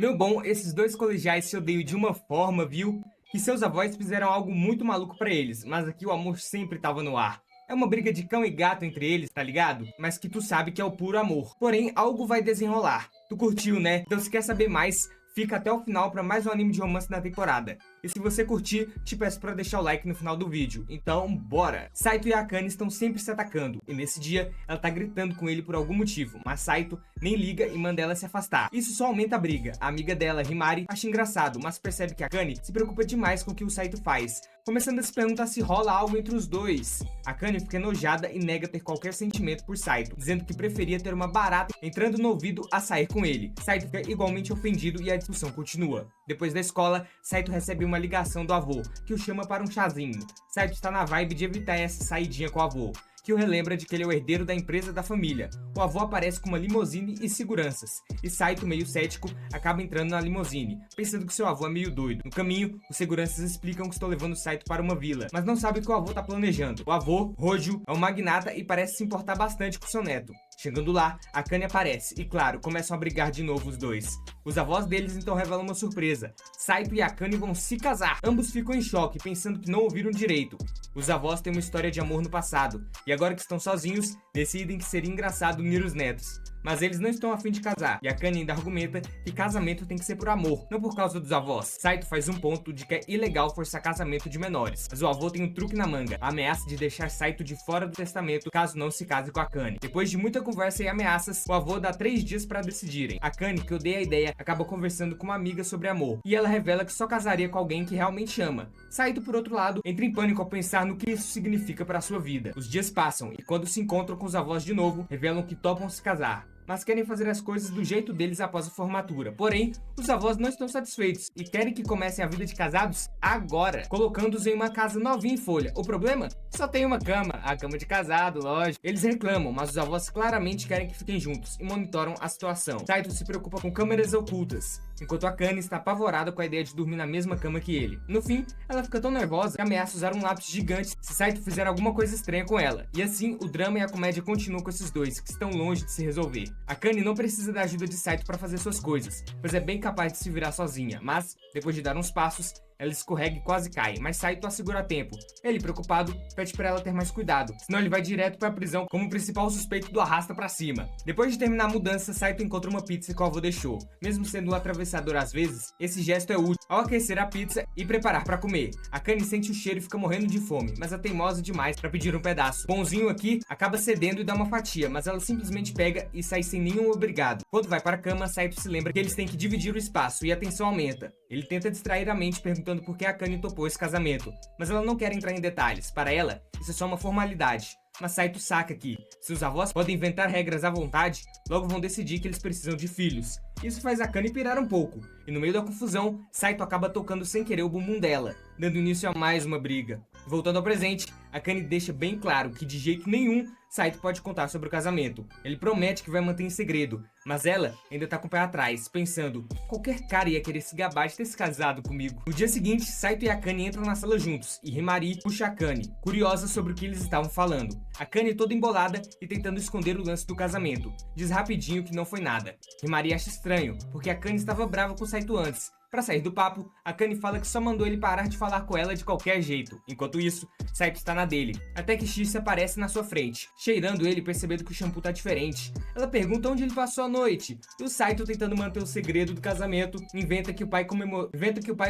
Meu bom, esses dois colegiais se odeiam de uma forma, viu? Que seus avós fizeram algo muito maluco pra eles, mas aqui o amor sempre tava no ar. É uma briga de cão e gato entre eles, tá ligado? Mas que tu sabe que é o puro amor. Porém, algo vai desenrolar. Tu curtiu, né? Então se quer saber mais, fica até o final pra mais um anime de romance na temporada. E se você curtir, te peço pra deixar o like no final do vídeo. Então, bora! Saito e Akane estão sempre se atacando, e nesse dia, ela tá gritando com ele por algum motivo, mas Saito nem liga e manda ela se afastar. Isso só aumenta a briga. A amiga dela, Himari, acha engraçado, mas percebe que Akane se preocupa demais com o que o Saito faz, começando a se perguntar se rola algo entre os dois. Akane fica enojada e nega ter qualquer sentimento por Saito, dizendo que preferia ter uma barata entrando no ouvido a sair com ele. Saito fica igualmente ofendido e a discussão continua. Depois da escola, Saito recebe uma ligação do avô, que o chama para um chazinho. Saito está na vibe de evitar essa saidinha com o avô, que o relembra de que ele é o herdeiro da empresa da família. O avô aparece com uma limusine e seguranças, e Saito, meio cético, acaba entrando na limusine, pensando que seu avô é meio doido. No caminho, os seguranças explicam que estão levando Saito para uma vila, mas não sabem o que o avô está planejando. O avô, Hojo, é um magnata e parece se importar bastante com seu neto. Chegando lá, Akane aparece e, claro, começam a brigar de novo os dois. Os avós deles então revelam uma surpresa. Saito e Akane vão se casar. Ambos ficam em choque, pensando que não ouviram direito. Os avós têm uma história de amor no passado, e agora que estão sozinhos, decidem que seria engraçado unir os netos. Mas eles não estão a fim de casar, e Akane ainda argumenta que casamento tem que ser por amor, não por causa dos avós. Saito faz um ponto de que é ilegal forçar casamento de menores, mas o avô tem um truque na manga, a ameaça de deixar Saito de fora do testamento caso não se case com Akane. Depois de muita conversa e ameaças, o avô dá 3 dias para decidirem. Akane, que odeia a ideia, acaba conversando com uma amiga sobre amor, e ela revela que só casaria com alguém que realmente ama. Saito, por outro lado, entra em pânico ao pensar no que isso significa para sua vida. Os dias passam, e quando se encontram com os avós de novo, revelam que topam se casar, mas querem fazer as coisas do jeito deles após a formatura. Porém, os avós não estão satisfeitos e querem que comecem a vida de casados agora, colocando-os em uma casa novinha em folha. O problema? Só tem uma cama, a cama de casado, lógico. Eles reclamam, mas os avós claramente querem que fiquem juntos e monitoram a situação. Saito se preocupa com câmeras ocultas, enquanto Akane está apavorada com a ideia de dormir na mesma cama que ele. No fim, ela fica tão nervosa que ameaça usar um lápis gigante se Saito fizer alguma coisa estranha com ela. E assim, o drama e a comédia continuam com esses dois, que estão longe de se resolver. Akane não precisa da ajuda de Saito para fazer suas coisas, pois é bem capaz de se virar sozinha, mas, depois de dar uns passos, ela escorrega e quase cai, mas Saito a segura a tempo. Ele, preocupado, pede para ela ter mais cuidado, senão ele vai direto para a prisão como principal suspeito do arrasta pra cima. Depois de terminar a mudança, Saito encontra uma pizza que o avô deixou. Mesmo sendo um atravessador às vezes, esse gesto é útil ao aquecer a pizza e preparar para comer. Akane sente o cheiro e fica morrendo de fome, mas é teimosa demais para pedir um pedaço. Bonzinho aqui acaba cedendo e dá uma fatia, mas ela simplesmente pega e sai sem nenhum obrigado. Quando vai para a cama, Saito se lembra que eles têm que dividir o espaço e a tensão aumenta. Ele tenta distrair a mente perguntando por que Akane topou esse casamento, mas ela não quer entrar em detalhes. Para ela, isso é só uma formalidade. Mas Saito saca que, se os avós podem inventar regras à vontade, logo vão decidir que eles precisam de filhos. Isso faz Akane pirar um pouco, e no meio da confusão, Saito acaba tocando sem querer o bumbum dela, dando início a mais uma briga. Voltando ao presente, Akane deixa bem claro que de jeito nenhum Saito pode contar sobre o casamento. Ele promete que vai manter em segredo, mas ela ainda tá com o pé atrás, pensando, qualquer cara ia querer se gabar de ter se casado comigo. No dia seguinte, Saito e Akane entram na sala juntos, e Himari puxa Akane, curiosa sobre o que eles estavam falando. Akane toda embolada e tentando esconder o lance do casamento. Diz rapidinho que não foi nada. Himari acha estranho, porque Akane estava brava com Saito antes. Pra sair do papo, Akane fala que só mandou ele parar de falar com ela de qualquer jeito. Enquanto isso, Saito está na dele, até que Shice aparece na sua frente, cheirando ele percebendo que o shampoo tá diferente. Ela pergunta onde ele passou a noite, e o Saito, tentando manter o segredo do casamento, inventa que o pai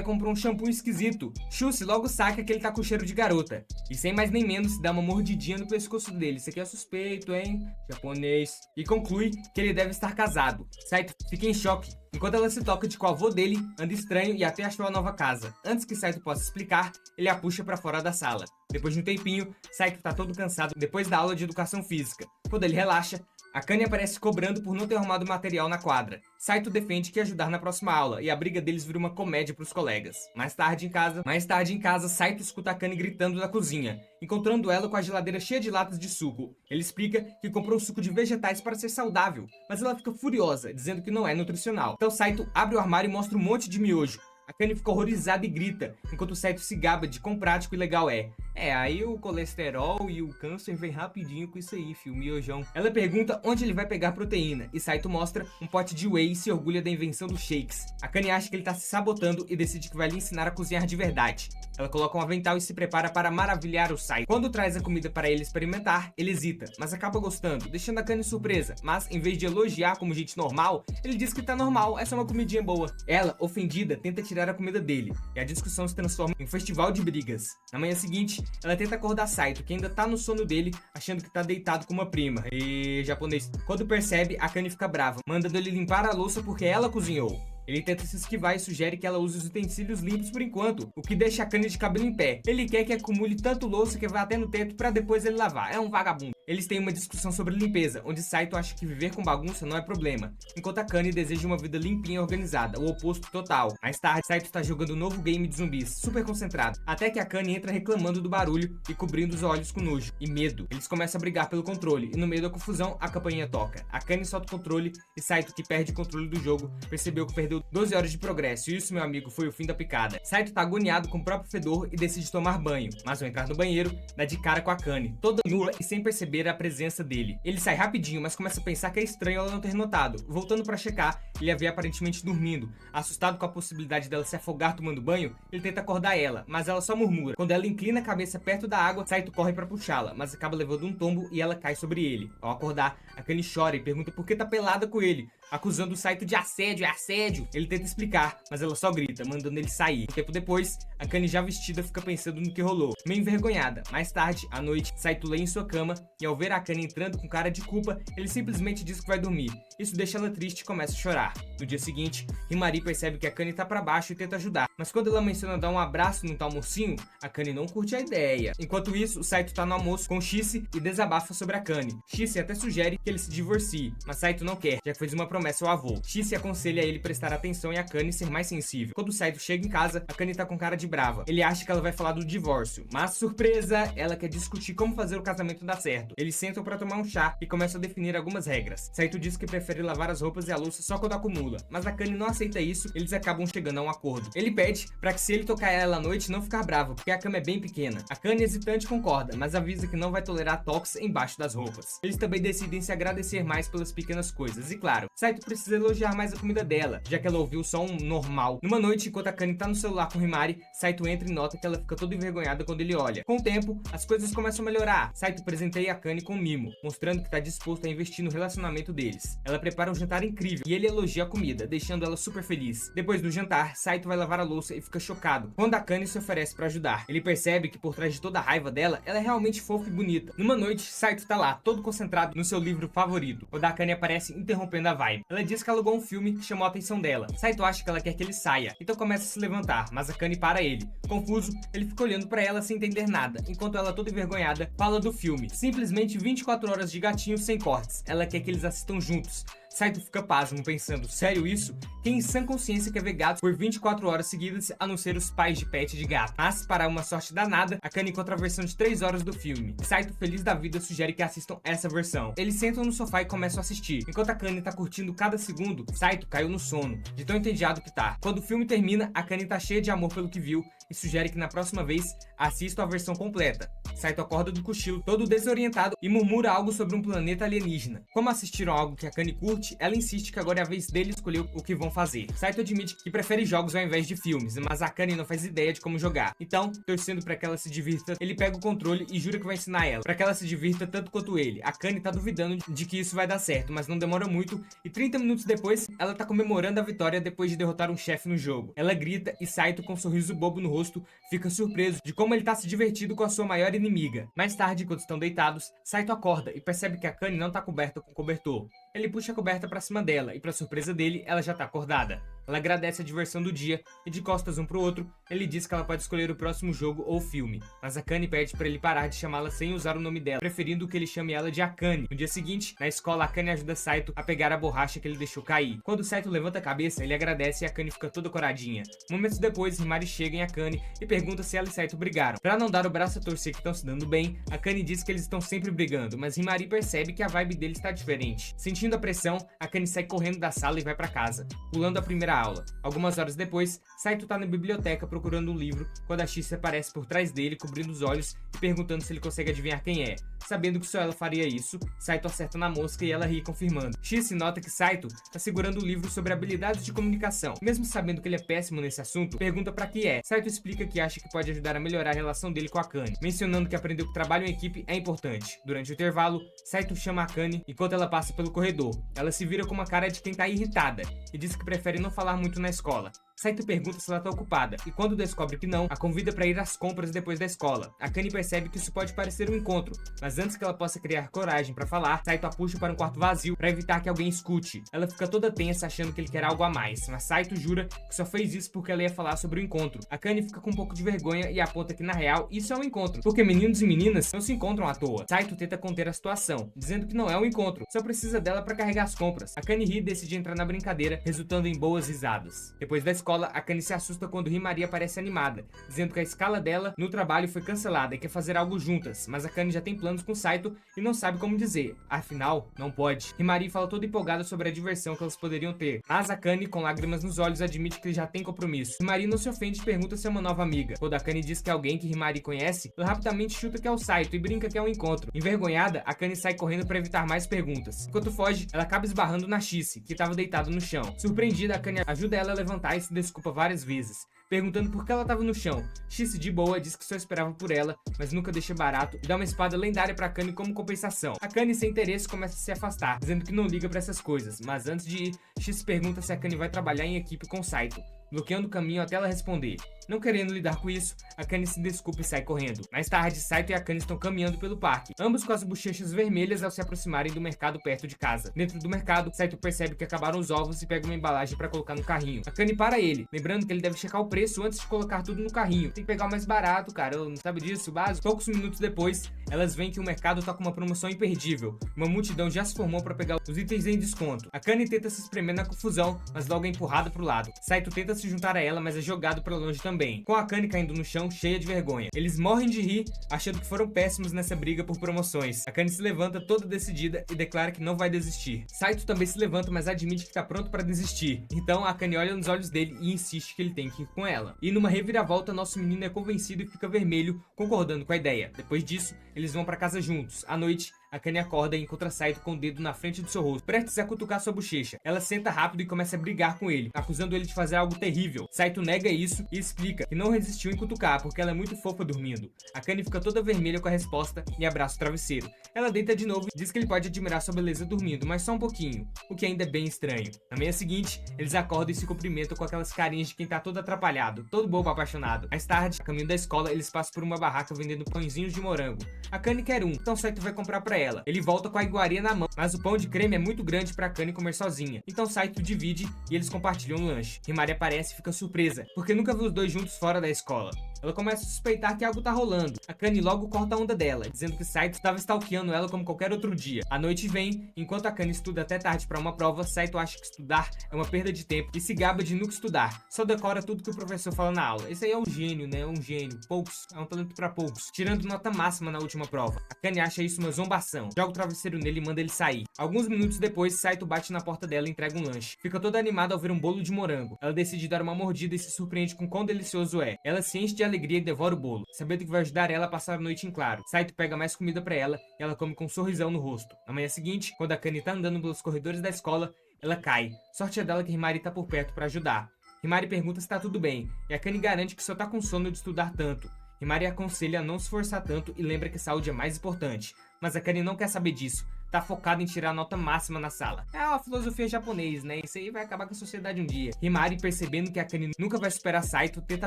comprou um shampoo esquisito. Shice logo saca que ele tá com cheiro de garota, e sem mais nem menos dá uma mordidinha no pescoço dele. Isso aqui é suspeito, hein? Japonês. E conclui que ele deve estar casado. Saito fica em choque, enquanto ela se toca de que o avô dele anda estranho e até achou a nova casa. Antes que Saito possa explicar, ele a puxa pra fora da sala. Depois de um tempinho, Saito tá todo cansado depois da aula de educação física. Quando ele relaxa, Akane aparece cobrando por não ter arrumado material na quadra. Saito defende que ia ajudar na próxima aula, e a briga deles vira uma comédia pros colegas. Mais tarde em casa, Saito escuta Akane gritando da cozinha, encontrando ela com a geladeira cheia de latas de suco. Ele explica que comprou suco de vegetais para ser saudável, mas ela fica furiosa, dizendo que não é nutricional. Então Saito abre o armário e mostra um monte de miojo. Akane fica horrorizada e grita, enquanto Saito se gaba de quão prático e legal é. Aí o colesterol e o câncer vem rapidinho com isso aí, filho, miojão. Ela pergunta onde ele vai pegar proteína, e Saito mostra um pote de whey e se orgulha da invenção dos shakes. Akane acha que ele tá se sabotando e decide que vai lhe ensinar a cozinhar de verdade. Ela coloca um avental e se prepara para maravilhar o Saito. Quando traz a comida para ele experimentar, ele hesita, mas acaba gostando, deixando Akane surpresa. Mas, em vez de elogiar como gente normal, ele diz que tá normal, é só uma comidinha boa. Ela, ofendida, tenta tirar a comida dele, e a discussão se transforma em um festival de brigas. Na manhã seguinte, ela tenta acordar Saito, que ainda tá no sono dele, achando que tá deitado com uma prima. E japonês. Quando percebe, Akane fica brava, mandando ele limpar a louça porque ela cozinhou. Ele tenta se esquivar e sugere que ela use os utensílios limpos por enquanto, o que deixa Akane de cabelo em pé. Ele quer que acumule tanto louça que vá até no teto pra depois ele lavar. É um vagabundo. Eles têm uma discussão sobre limpeza, onde Saito acha que viver com bagunça não é problema, enquanto Akane deseja uma vida limpinha e organizada, o oposto total. Mais tarde, Saito tá jogando um novo game de zumbis, super concentrado, até que Akane entra reclamando do barulho e cobrindo os olhos com nojo e medo. Eles começam a brigar pelo controle, e no meio da confusão, a campainha toca. Akane solta o controle e Saito, que perde o controle do jogo, percebeu que perdeu 12 horas de progresso, e isso, meu amigo, foi o fim da picada. Saito tá agoniado com o próprio fedor e decide tomar banho, mas ao entrar no banheiro, dá de cara com Akane, toda nua e sem perceber a presença dele. Ele sai rapidinho, mas começa a pensar que é estranho ela não ter notado. Voltando pra checar, ele a vê aparentemente dormindo. Assustado com a possibilidade dela se afogar tomando banho, ele tenta acordar ela, mas ela só murmura. Quando ela inclina a cabeça perto da água, Saito corre pra puxá-la, mas acaba levando um tombo e ela cai sobre ele. Ao acordar, Akane chora e pergunta por que tá pelada com ele, acusando o Saito de assédio, é assédio. Ele tenta explicar, mas ela só grita, mandando ele sair. Um tempo depois, Akane já vestida fica pensando no que rolou, meio envergonhada. Mais tarde, à noite, Saito lê em sua cama e ao ver a Akane entrando com cara de culpa, ele simplesmente diz que vai dormir. Isso deixa ela triste e começa a chorar. No dia seguinte, Himari percebe que Akane tá pra baixo e tenta ajudar, mas quando ela menciona dar um abraço no tal mocinho, Akane não curte a ideia. Enquanto isso, o Saito tá no almoço com Shise e desabafa sobre Akane. Shise até sugere que ele se divorcie, mas Saito não quer, já que fez uma promessa ao avô. Shise aconselha ele prestar atenção em Akane ser mais sensível. Quando Saito chega em casa, Akane tá com cara de brava. Ele acha que ela vai falar do divórcio, mas surpresa, ela quer discutir como fazer o casamento dar certo. Eles sentam pra tomar um chá e começam a definir algumas regras. Saito diz que prefere lavar as roupas e a louça só quando acumula, mas Akane não aceita isso, eles acabam chegando a um acordo. Ele pede pra que se ele tocar ela à noite não ficar bravo, porque a cama é bem pequena. Akane hesitante concorda, mas avisa que não vai tolerar toques embaixo das roupas. Eles também decidem se agradecer mais pelas pequenas coisas, e claro, Saito precisa elogiar mais a comida dela, já que ela ouviu só um normal. Numa noite, enquanto Akane tá no celular com Himari, Saito entra e nota que ela fica toda envergonhada quando ele olha. Com o tempo, as coisas começam a melhorar. Saito presenteia Akane com um mimo, mostrando que tá disposto a investir no relacionamento deles. Ela prepara um jantar incrível e ele elogia a comida, deixando ela super feliz. Depois do jantar, Saito vai lavar a louça e fica chocado quando Akane se oferece pra ajudar. Ele percebe que por trás de toda a raiva dela, ela é realmente fofa e bonita. Numa noite, Saito tá lá, todo concentrado no seu livro favorito, quando Akane aparece interrompendo a vibe. Ela diz que alugou um filme que chamou a atenção dela. Saito acha que ela quer que ele saia, então começa a se levantar, mas Akane para ele. Confuso, ele fica olhando pra ela sem entender nada, enquanto ela toda envergonhada fala do filme. Simplesmente 24 horas de gatinhos sem cortes. Ela quer que eles assistam juntos. Saito fica pasmo, pensando, sério isso? Quem em sã consciência quer ver gatos por 24 horas seguidas, a não ser os pais de pet de gato? Mas, para uma sorte danada, Akane encontra a versão de 3 horas do filme. Saito, feliz da vida, sugere que assistam essa versão. Eles sentam no sofá e começam a assistir. Enquanto Akane tá curtindo cada segundo, Saito caiu no sono, de tão entediado que tá. Quando o filme termina, Akane tá cheia de amor pelo que viu e sugere que na próxima vez assista a versão completa. Saito acorda do cochilo, todo desorientado, e murmura algo sobre um planeta alienígena. Como assistiram algo que Akane curte, ela insiste que agora é a vez dele escolher o que vão fazer. Saito admite que prefere jogos ao invés de filmes, mas Akane não faz ideia de como jogar. Então, torcendo pra que ela se divirta, ele pega o controle e jura que vai ensinar ela, pra que ela se divirta tanto quanto ele. Akane tá duvidando de que isso vai dar certo, mas não demora muito, e 30 minutos depois, ela tá comemorando a vitória depois de derrotar um chefe no jogo. Ela grita e Saito, com um sorriso bobo no rosto, fica surpreso de como ele tá se divertindo com a sua maior inimiga. Mais tarde, enquanto estão deitados, Saito acorda e percebe que Akane não tá coberta com cobertor. Ele puxa a coberta pra cima dela e, pra surpresa dele, ela já tá acordada. Ela agradece a diversão do dia e, de costas um pro outro, ele diz que ela pode escolher o próximo jogo ou filme. Mas Akane pede pra ele parar de chamá-la sem usar o nome dela, preferindo que ele chame ela de Akane. No dia seguinte, na escola, Akane ajuda Saito a pegar a borracha que ele deixou cair. Quando Saito levanta a cabeça, ele agradece e Akane fica toda coradinha. Momentos depois, Himari chega em Akane e pergunta se ela e Saito brigaram. Pra não dar o braço a torcer que estão se dando bem, Akane diz que eles estão sempre brigando, mas Himari percebe que a vibe deles está diferente. Sentindo a pressão, Akane sai correndo da sala e vai pra casa, pulando a primeira aula. Algumas horas depois, Saito tá na biblioteca procurando um livro quando a Shice aparece por trás dele, cobrindo os olhos e perguntando se ele consegue adivinhar quem é. Sabendo que só ela faria isso, Saito acerta na mosca e ela ri confirmando. Shice nota que Saito tá segurando o livro sobre habilidades de comunicação. Mesmo sabendo que ele é péssimo nesse assunto, pergunta pra que é. Saito explica que acha que pode ajudar a melhorar a relação dele com a Akane, mencionando que aprendeu que trabalho em equipe é importante. Durante o intervalo, Saito chama a Akane enquanto ela passa pelo corredor. Ela se vira com uma cara de quem tá irritada e diz que prefere não falar muito na escola. Saito pergunta se ela tá ocupada, e quando descobre que não, a convida para ir às compras depois da escola. Akane percebe que isso pode parecer um encontro, mas antes que ela possa criar coragem para falar, Saito a puxa para um quarto vazio para evitar que alguém escute. Ela fica toda tensa achando que ele quer algo a mais, mas Saito jura que só fez isso porque ela ia falar sobre o encontro. Akane fica com um pouco de vergonha e aponta que na real isso é um encontro, porque meninos e meninas não se encontram à toa. Saito tenta conter a situação, dizendo que não é um encontro, só precisa dela para carregar as compras. Akane ri e decide entrar na brincadeira, resultando em boas risadas. Depois da escola, Akane se assusta quando Himari aparece animada, dizendo que a escala dela no trabalho foi cancelada e quer fazer algo juntas, mas Akane já tem planos com Saito e não sabe como dizer. Afinal, não pode. Himari fala toda empolgada sobre a diversão que elas poderiam ter, mas Akane, com lágrimas nos olhos, admite que já tem compromisso. Himari não se ofende e pergunta se é uma nova amiga. Quando Akane diz que é alguém que Himari conhece, ela rapidamente chuta que é o Saito e brinca que é um encontro. Envergonhada, Akane sai correndo para evitar mais perguntas. Enquanto foge, ela acaba esbarrando na Shice, que estava deitado no chão. Surpreendida, Akane ajuda ela a levantar e se desculpa várias vezes, perguntando por que ela estava no chão. Shice de boa diz que só esperava por ela, mas nunca deixa barato e dá uma espada lendária pra Akane como compensação. Akane, sem interesse, começa a se afastar, dizendo que não liga pra essas coisas, mas antes de ir, Shice pergunta se Akane vai trabalhar em equipe com Saito, bloqueando o caminho até ela responder. Não querendo lidar com isso, Akane se desculpa e sai correndo. Mais tarde, Saito e Akane estão caminhando pelo parque, ambos com as bochechas vermelhas ao se aproximarem do mercado perto de casa. Dentro do mercado, Saito percebe que acabaram os ovos e pega uma embalagem para colocar no carrinho. Akane para ele, lembrando que ele deve checar o preço antes de colocar tudo no carrinho. Tem que pegar o mais barato, cara, não sabe disso, básico? Poucos minutos depois, elas veem que o mercado tá com uma promoção imperdível. Uma multidão já se formou para pegar os itens em desconto. Akane tenta se espremer na confusão, mas logo é empurrada pro lado. Saito tenta se juntar a ela, mas é jogado para longe também, com Akane caindo no chão, cheia de vergonha. Eles morrem de rir, achando que foram péssimos nessa briga por promoções. Akane se levanta toda decidida e declara que não vai desistir. Saito também se levanta, mas admite que tá pronto para desistir. Então Akane olha nos olhos dele e insiste que ele tem que ir com ela. E numa reviravolta, nosso menino é convencido e fica vermelho, concordando com a ideia. Depois disso, eles vão para casa juntos. À noite, Akane acorda e encontra Saito com o dedo na frente do seu rosto, prestes a cutucar sua bochecha. Ela senta rápido e começa a brigar com ele, acusando ele de fazer algo terrível. Saito nega isso e explica que não resistiu em cutucar, porque ela é muito fofa dormindo. Akane fica toda vermelha com a resposta e abraça o travesseiro. Ela deita de novo e diz que ele pode admirar sua beleza dormindo, mas só um pouquinho, o que ainda é bem estranho. Na manhã seguinte, eles acordam e se cumprimentam com aquelas carinhas de quem tá todo atrapalhado, todo bobo apaixonado. Mais tarde, a caminho da escola, eles passam por uma barraca vendendo pãezinhos de morango. Akane quer um, então Saito vai comprar pra ela. Ele volta com a iguaria na mão, mas o pão de creme é muito grande pra Akane comer sozinha. Então Saito divide e eles compartilham o lanche. Himari aparece e fica surpresa, porque nunca viu os dois juntos fora da escola. Ela começa a suspeitar que algo tá rolando. Akane logo corta a onda dela, dizendo que Saito estava stalkeando ela como qualquer outro dia. A noite vem, enquanto Akane estuda até tarde pra uma prova, Saito acha que estudar é uma perda de tempo e se gaba de nunca estudar. Só decora tudo que o professor fala na aula. Esse aí é um gênio, né? É um gênio. Poucos. É um talento pra poucos. Tirando nota máxima na última prova. Akane acha isso uma zombação. Joga o travesseiro nele e manda ele sair. Alguns minutos depois, Saito bate na porta dela e entrega um lanche. Fica toda animada ao ver um bolo de morango. Ela decide dar uma mordida e se surpreende com quão delicioso é. Ela se enche de alegria e devora o bolo, sabendo que vai ajudar ela a passar a noite em claro. Saito pega mais comida pra ela e ela come com um sorrisão no rosto. Na manhã seguinte, quando a Akane tá andando pelos corredores da escola, ela cai. Sorte é dela que Himari tá por perto pra ajudar. Himari pergunta se tá tudo bem, e Akane garante que só tá com sono de estudar tanto. Himari aconselha a não se esforçar tanto e lembra que saúde é mais importante. Mas Akane não quer saber disso. Tá focado em tirar a nota máxima na sala. É uma filosofia japonesa, né? Isso aí vai acabar com a sociedade um dia. Himari, percebendo que Akane nunca vai superar Saito, tenta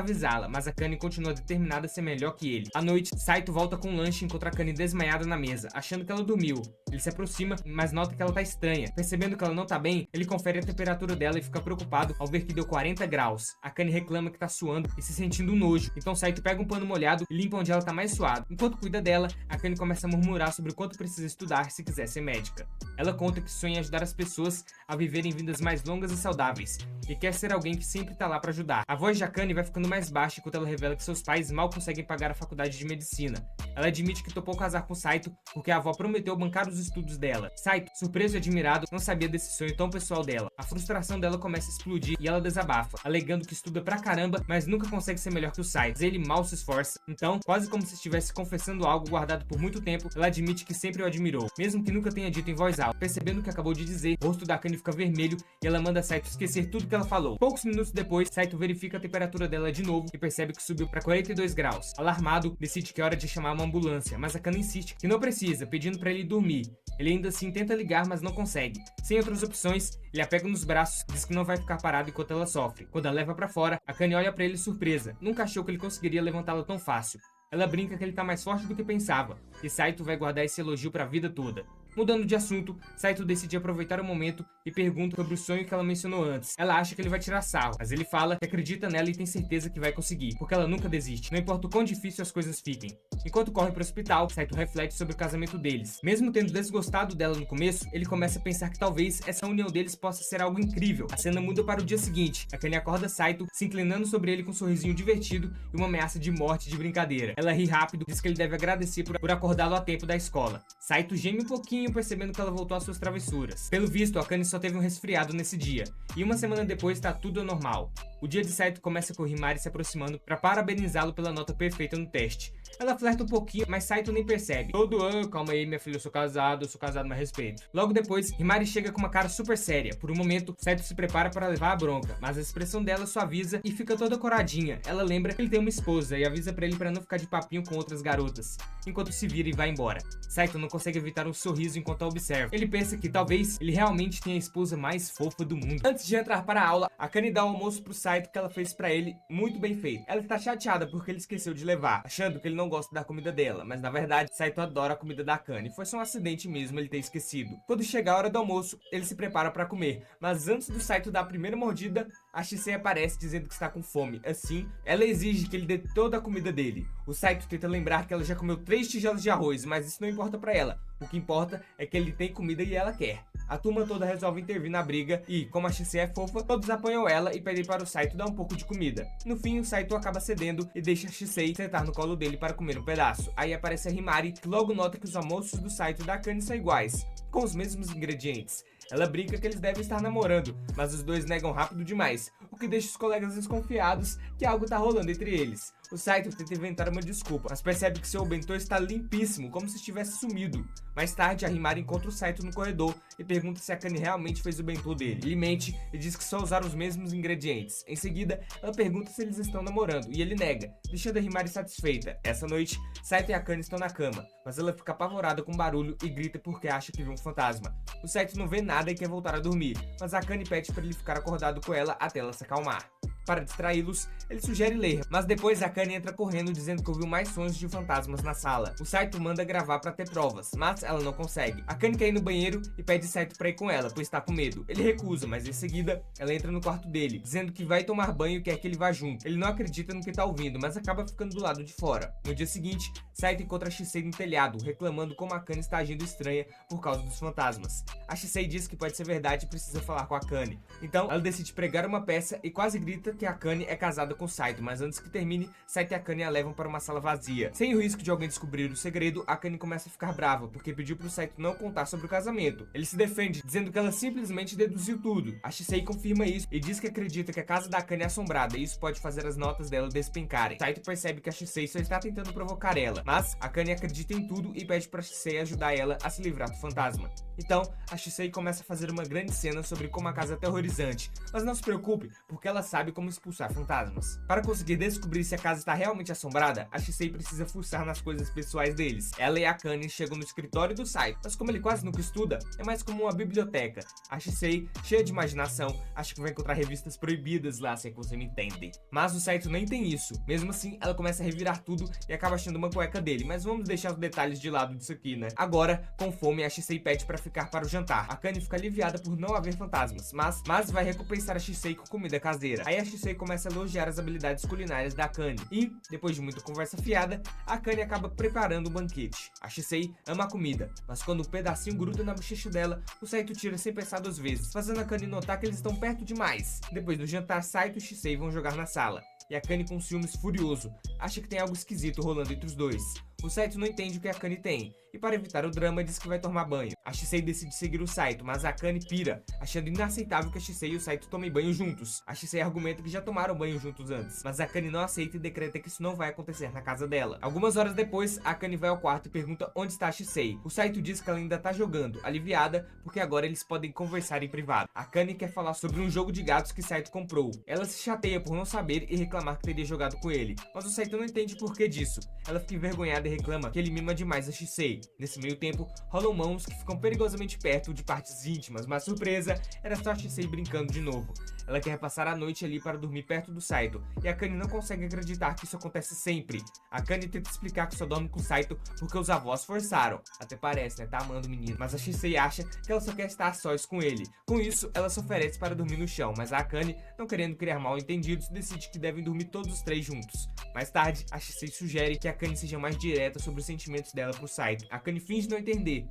avisá-la, mas Akane continua determinada a ser melhor que ele. À noite, Saito volta com um lanche e encontra Akane desmaiada na mesa, achando que ela dormiu. Ele se aproxima, mas nota que ela tá estranha. Percebendo que ela não tá bem, ele confere a temperatura dela e fica preocupado ao ver que deu 40 graus. Akane reclama que tá suando e se sentindo um nojo. Então Saito pega um pano molhado e limpa onde ela tá mais suado. Enquanto cuida dela, Akane começa a murmurar sobre o quanto precisa estudar se quiser ser médica. Ela conta que sonha em ajudar as pessoas a viverem vidas mais longas e saudáveis, e quer ser alguém que sempre tá lá pra ajudar. A voz de Akane vai ficando mais baixa enquanto ela revela que seus pais mal conseguem pagar a faculdade de medicina. Ela admite que topou casar com Saito porque a avó prometeu bancar os estudos dela. Saito, surpreso e admirado, não sabia desse sonho tão pessoal dela. A frustração dela começa a explodir e ela desabafa, alegando que estuda pra caramba, mas nunca consegue ser melhor que o Saito. Mas ele mal se esforça. Então, quase como se estivesse confessando algo guardado por muito tempo, ela admite que sempre o admirou, mesmo que nunca tenha dito em voz alta. Percebendo o que acabou de dizer, o rosto da Akane fica vermelho e ela manda Saito esquecer tudo que ela falou. Poucos minutos depois, Saito verifica a temperatura dela de novo e percebe que subiu pra 42 graus. Alarmado, decide que é hora de chamar uma ambulância, mas Akane insiste que não precisa, pedindo pra ele dormir. Ele ainda assim tenta ligar, mas não consegue. Sem outras opções, ele a pega nos braços e diz que não vai ficar parado enquanto ela sofre. Quando a leva pra fora, Akane olha pra ele surpresa. Nunca achou que ele conseguiria levantá-la tão fácil. Ela brinca que ele tá mais forte do que pensava, e Saito vai guardar esse elogio pra vida toda. Mudando de assunto, Saito decide aproveitar o momento e pergunta sobre o sonho que ela mencionou antes. Ela acha que ele vai tirar sarro, mas ele fala que acredita nela e tem certeza que vai conseguir, porque ela nunca desiste, não importa o quão difícil as coisas fiquem. Enquanto corre pro hospital, Saito reflete sobre o casamento deles. Mesmo tendo desgostado dela no começo, ele começa a pensar que talvez essa união deles possa ser algo incrível. A cena muda para o dia seguinte. Akane acorda Saito, se inclinando sobre ele com um sorrisinho divertido e uma ameaça de morte de brincadeira. Ela ri rápido, diz que ele deve agradecer por acordá-lo a tempo da escola. Saito geme um pouquinho, percebendo que ela voltou às suas travessuras. Pelo visto, Akane só teve um resfriado nesse dia, e uma semana depois tá tudo normal. O dia de Saito começa com Himari se aproximando para parabenizá-lo pela nota perfeita no teste. Ela flerta um pouquinho, mas Saito nem percebe. Todo ano, calma aí minha filha, eu sou casado, mas respeito. Logo depois, Himari chega com uma cara super séria. Por um momento, Saito se prepara para levar a bronca, mas a expressão dela suaviza e fica toda coradinha. Ela lembra que ele tem uma esposa e avisa pra ele para não ficar de papinho com outras garotas, enquanto se vira e vai embora. Saito não consegue evitar um sorriso enquanto a observa. Ele pensa que talvez ele realmente tenha a esposa mais fofa do mundo. Antes de entrar para a aula, Akane dá o almoço pro Saito que ela fez pra ele, muito bem feito. Ela está chateada porque ele esqueceu de levar, achando que ele não gosta da comida dela, mas na verdade Saito adora a comida da Akane. Foi só um acidente mesmo ele ter esquecido. Quando chega a hora do almoço, ele se prepara para comer, mas antes do Saito dar a primeira mordida, a Shisei aparece dizendo que está com fome. Assim, ela exige que ele dê toda a comida dele. O Saito tenta lembrar que ela já comeu 3 tigelas de arroz, mas isso não importa pra ela. O que importa é que ele tem comida e ela quer. A turma toda resolve intervir na briga e, como a Shisei é fofa, todos apoiam ela e pedem para o Saito dar um pouco de comida. No fim, o Saito acaba cedendo e deixa a Shisei sentar no colo dele para comer um pedaço. Aí aparece a Himari, que logo nota que os almoços do Saito e da Akane são iguais, com os mesmos ingredientes. Ela brinca que eles devem estar namorando, mas os dois negam rápido demais, o que deixa os colegas desconfiados que algo tá rolando entre eles. O Saito tenta inventar uma desculpa, mas percebe que seu bentô está limpíssimo, como se estivesse sumido. Mais tarde, a Himari encontra o Saito no corredor e pergunta se a Akane realmente fez o bentô dele. Ele mente e diz que só usaram os mesmos ingredientes. Em seguida, ela pergunta se eles estão namorando, e ele nega, deixando a Himari satisfeita. Essa noite, Saito e a Akane estão na cama, mas ela fica apavorada com o barulho e grita porque acha que viu um fantasma. O Saito não vê nada e quer voltar a dormir, mas a Akane pede para ele ficar acordado com ela até ela se acalmar. Para distraí-los, ele sugere ler, mas depois a Akane entra correndo dizendo que ouviu mais sons de fantasmas na sala. O Saito manda gravar para ter provas, mas ela não consegue. A Akane quer ir no banheiro e pede Saito para ir com ela, pois está com medo. Ele recusa, mas em seguida ela entra no quarto dele, dizendo que vai tomar banho e quer que ele vá junto. Ele não acredita no que tá ouvindo, mas acaba ficando do lado de fora. No dia seguinte, Saito encontra a Shisei no telhado, reclamando como a Akane está agindo estranha por causa dos fantasmas. A Shisei diz que pode ser verdade e precisa falar com a Akane. Então, ela decide pregar uma peça e quase grita que a Akane é casada com Saito, mas antes que termine, Saito e a Akane a levam para uma sala vazia. Sem o risco de alguém descobrir o segredo, a Akane começa a ficar brava, porque pediu pro Saito não contar sobre o casamento. Ele se defende, dizendo que ela simplesmente deduziu tudo. A Shisei confirma isso e diz que acredita que a casa da Akane é assombrada e isso pode fazer as notas dela despencarem. Saito percebe que a Shisei só está tentando provocar ela, mas a Akane acredita em tudo e pede pra Shisei ajudar ela a se livrar do fantasma. Então, a Shisei começa a fazer uma grande cena sobre como a casa é aterrorizante, mas não se preocupe, porque ela sabe como expulsar fantasmas. Para conseguir descobrir se a casa está realmente assombrada, a Shisei precisa fuçar nas coisas pessoais deles. Ela e a Akane chegam no escritório do Saito, mas como ele quase nunca estuda, é mais como uma biblioteca. A Shisei, cheia de imaginação, acha que vai encontrar revistas proibidas lá, se é que você me entende. Mas o Saito nem tem isso. Mesmo assim, ela começa a revirar tudo e acaba achando uma cueca dele, mas vamos deixar os detalhes de lado disso aqui, né? Agora, com fome, a Shisei pede para ficar para o jantar. A Akane fica aliviada por não haver fantasmas, mas vai recompensar a Shisei com comida caseira. Aí a Shisei começa a elogiar as habilidades culinárias da Akane e, depois de muita conversa fiada, a Akane acaba preparando um banquete. A Shisei ama a comida, mas quando um pedacinho gruda na bochecha dela, o Saito tira sem pensar 2 vezes, fazendo a Akane notar que eles estão perto demais. Depois do jantar, Saito e Shisei vão jogar na sala. E a Akane, com ciúmes furioso, acha que tem algo esquisito rolando entre os dois. O Saito não entende o que a Akane tem, e para evitar o drama diz que vai tomar banho. A Shisei decide seguir o Saito, mas a Akane pira, achando inaceitável que a Shisei e o Saito tomem banho juntos. A Shisei argumenta que já tomaram banho juntos antes, mas a Akane não aceita e decreta que isso não vai acontecer na casa dela. Algumas horas depois, a Akane vai ao quarto e pergunta onde está a Shisei. O Saito diz que ela ainda tá jogando, aliviada, porque agora eles podem conversar em privado. A Akane quer falar sobre um jogo de gatos que Saito comprou. Ela se chateia por não saber e reclamar que teria jogado com ele, mas o Saito não entende por que disso. Ela fica envergonhada e reclama que ele mima demais a Shisei. Nesse meio tempo, rolam mãos que ficam perigosamente perto de partes íntimas, mas surpresa, era só a Shisei brincando de novo. Ela quer passar a noite ali para dormir perto do Saito, e a Akane não consegue acreditar que isso acontece sempre. A Akane tenta explicar que só dorme com o Saito porque os avós forçaram. Até parece, né? Tá amando o menino. Mas a Shisei acha que ela só quer estar a sós com ele. Com isso, ela se oferece para dormir no chão, mas a Akane, não querendo criar mal entendidos, decide que devem dormir todos os três juntos. Mais tarde, a Shisei sugere que a Akane seja mais direta sobre os sentimentos dela pro Saito. A Akane finge não entender,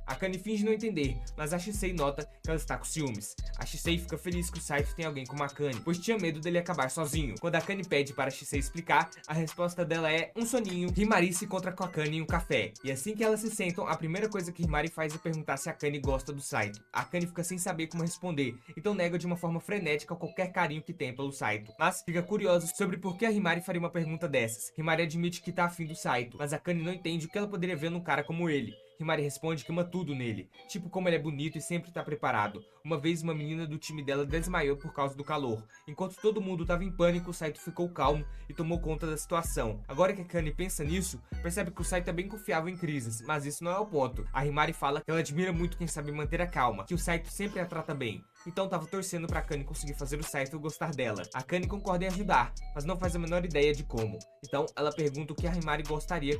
mas a Shisei nota que ela está com ciúmes. A Shisei fica feliz que o Saito tem alguém como a Akane, pois tinha medo dele acabar sozinho. Quando a Akane pede para a Shisei explicar, a resposta dela é um soninho. Himari se encontra com a Akane em um café, e assim que elas se sentam, a primeira coisa que Himari faz é perguntar se a Akane gosta do Saito. A Akane fica sem saber como responder, então nega de uma forma frenética qualquer carinho que tem pelo Saito, mas fica curiosa sobre por que a Himari faria uma pergunta dessas. Himari admite que tá afim do Saito, mas a Akane não entende o que ela poderia ver num cara como ele. Himari responde que ama tudo nele, tipo como ele é bonito e sempre tá preparado. Uma vez uma menina do time dela desmaiou por causa do calor. Enquanto todo mundo tava em pânico, o Saito ficou calmo e tomou conta da situação. Agora que a Akane pensa nisso, percebe que o Saito é bem confiável em crises, mas isso não é o ponto. A Himari fala que ela admira muito quem sabe manter a calma, que o Saito sempre a trata bem. Então tava torcendo pra Akane conseguir fazer o Saito gostar dela. A Akane concorda em ajudar, mas não faz a menor ideia de como. Então ela pergunta o que a Himari gostaria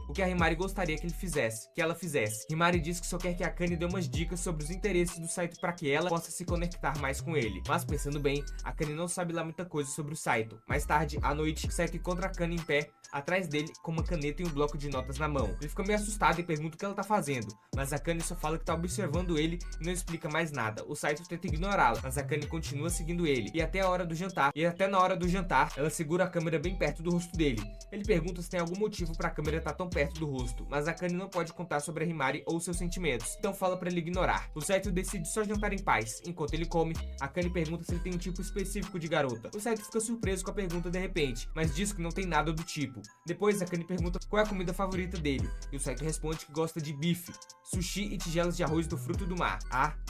que ele fizesse, que ela fizesse. Himari diz que só quer que a Akane dê umas dicas sobre os interesses do Saito para que ela possa se conectar mais com ele. Mas pensando bem, a Akane não sabe lá muita coisa sobre o Saito. Mais tarde, à noite, o Saito encontra a Akane em pé, atrás dele, com uma caneta e um bloco de notas na mão. Ele fica meio assustado e pergunta o que ela tá fazendo, mas a Akane só fala que tá observando ele e não explica mais nada. O Saito tenta ignorá-la, mas a Akane continua seguindo ele, e até na hora do jantar, ela segura a câmera bem perto do rosto dele. Ele pergunta se tem algum motivo pra câmera estar tão perto do rosto, mas a Akane não pode contar sobre a Himari ou seus sentimentos, então fala pra ele ignorar. O Saito decide só jantar em paz. Enquanto ele come, a Akane pergunta se ele tem um tipo específico de garota. O Saito fica surpreso com a pergunta de repente, mas diz que não tem nada do tipo. Depois, a Akane pergunta qual é a comida favorita dele, e o Saito responde que gosta de bife, sushi e tigelas de arroz do fruto do mar.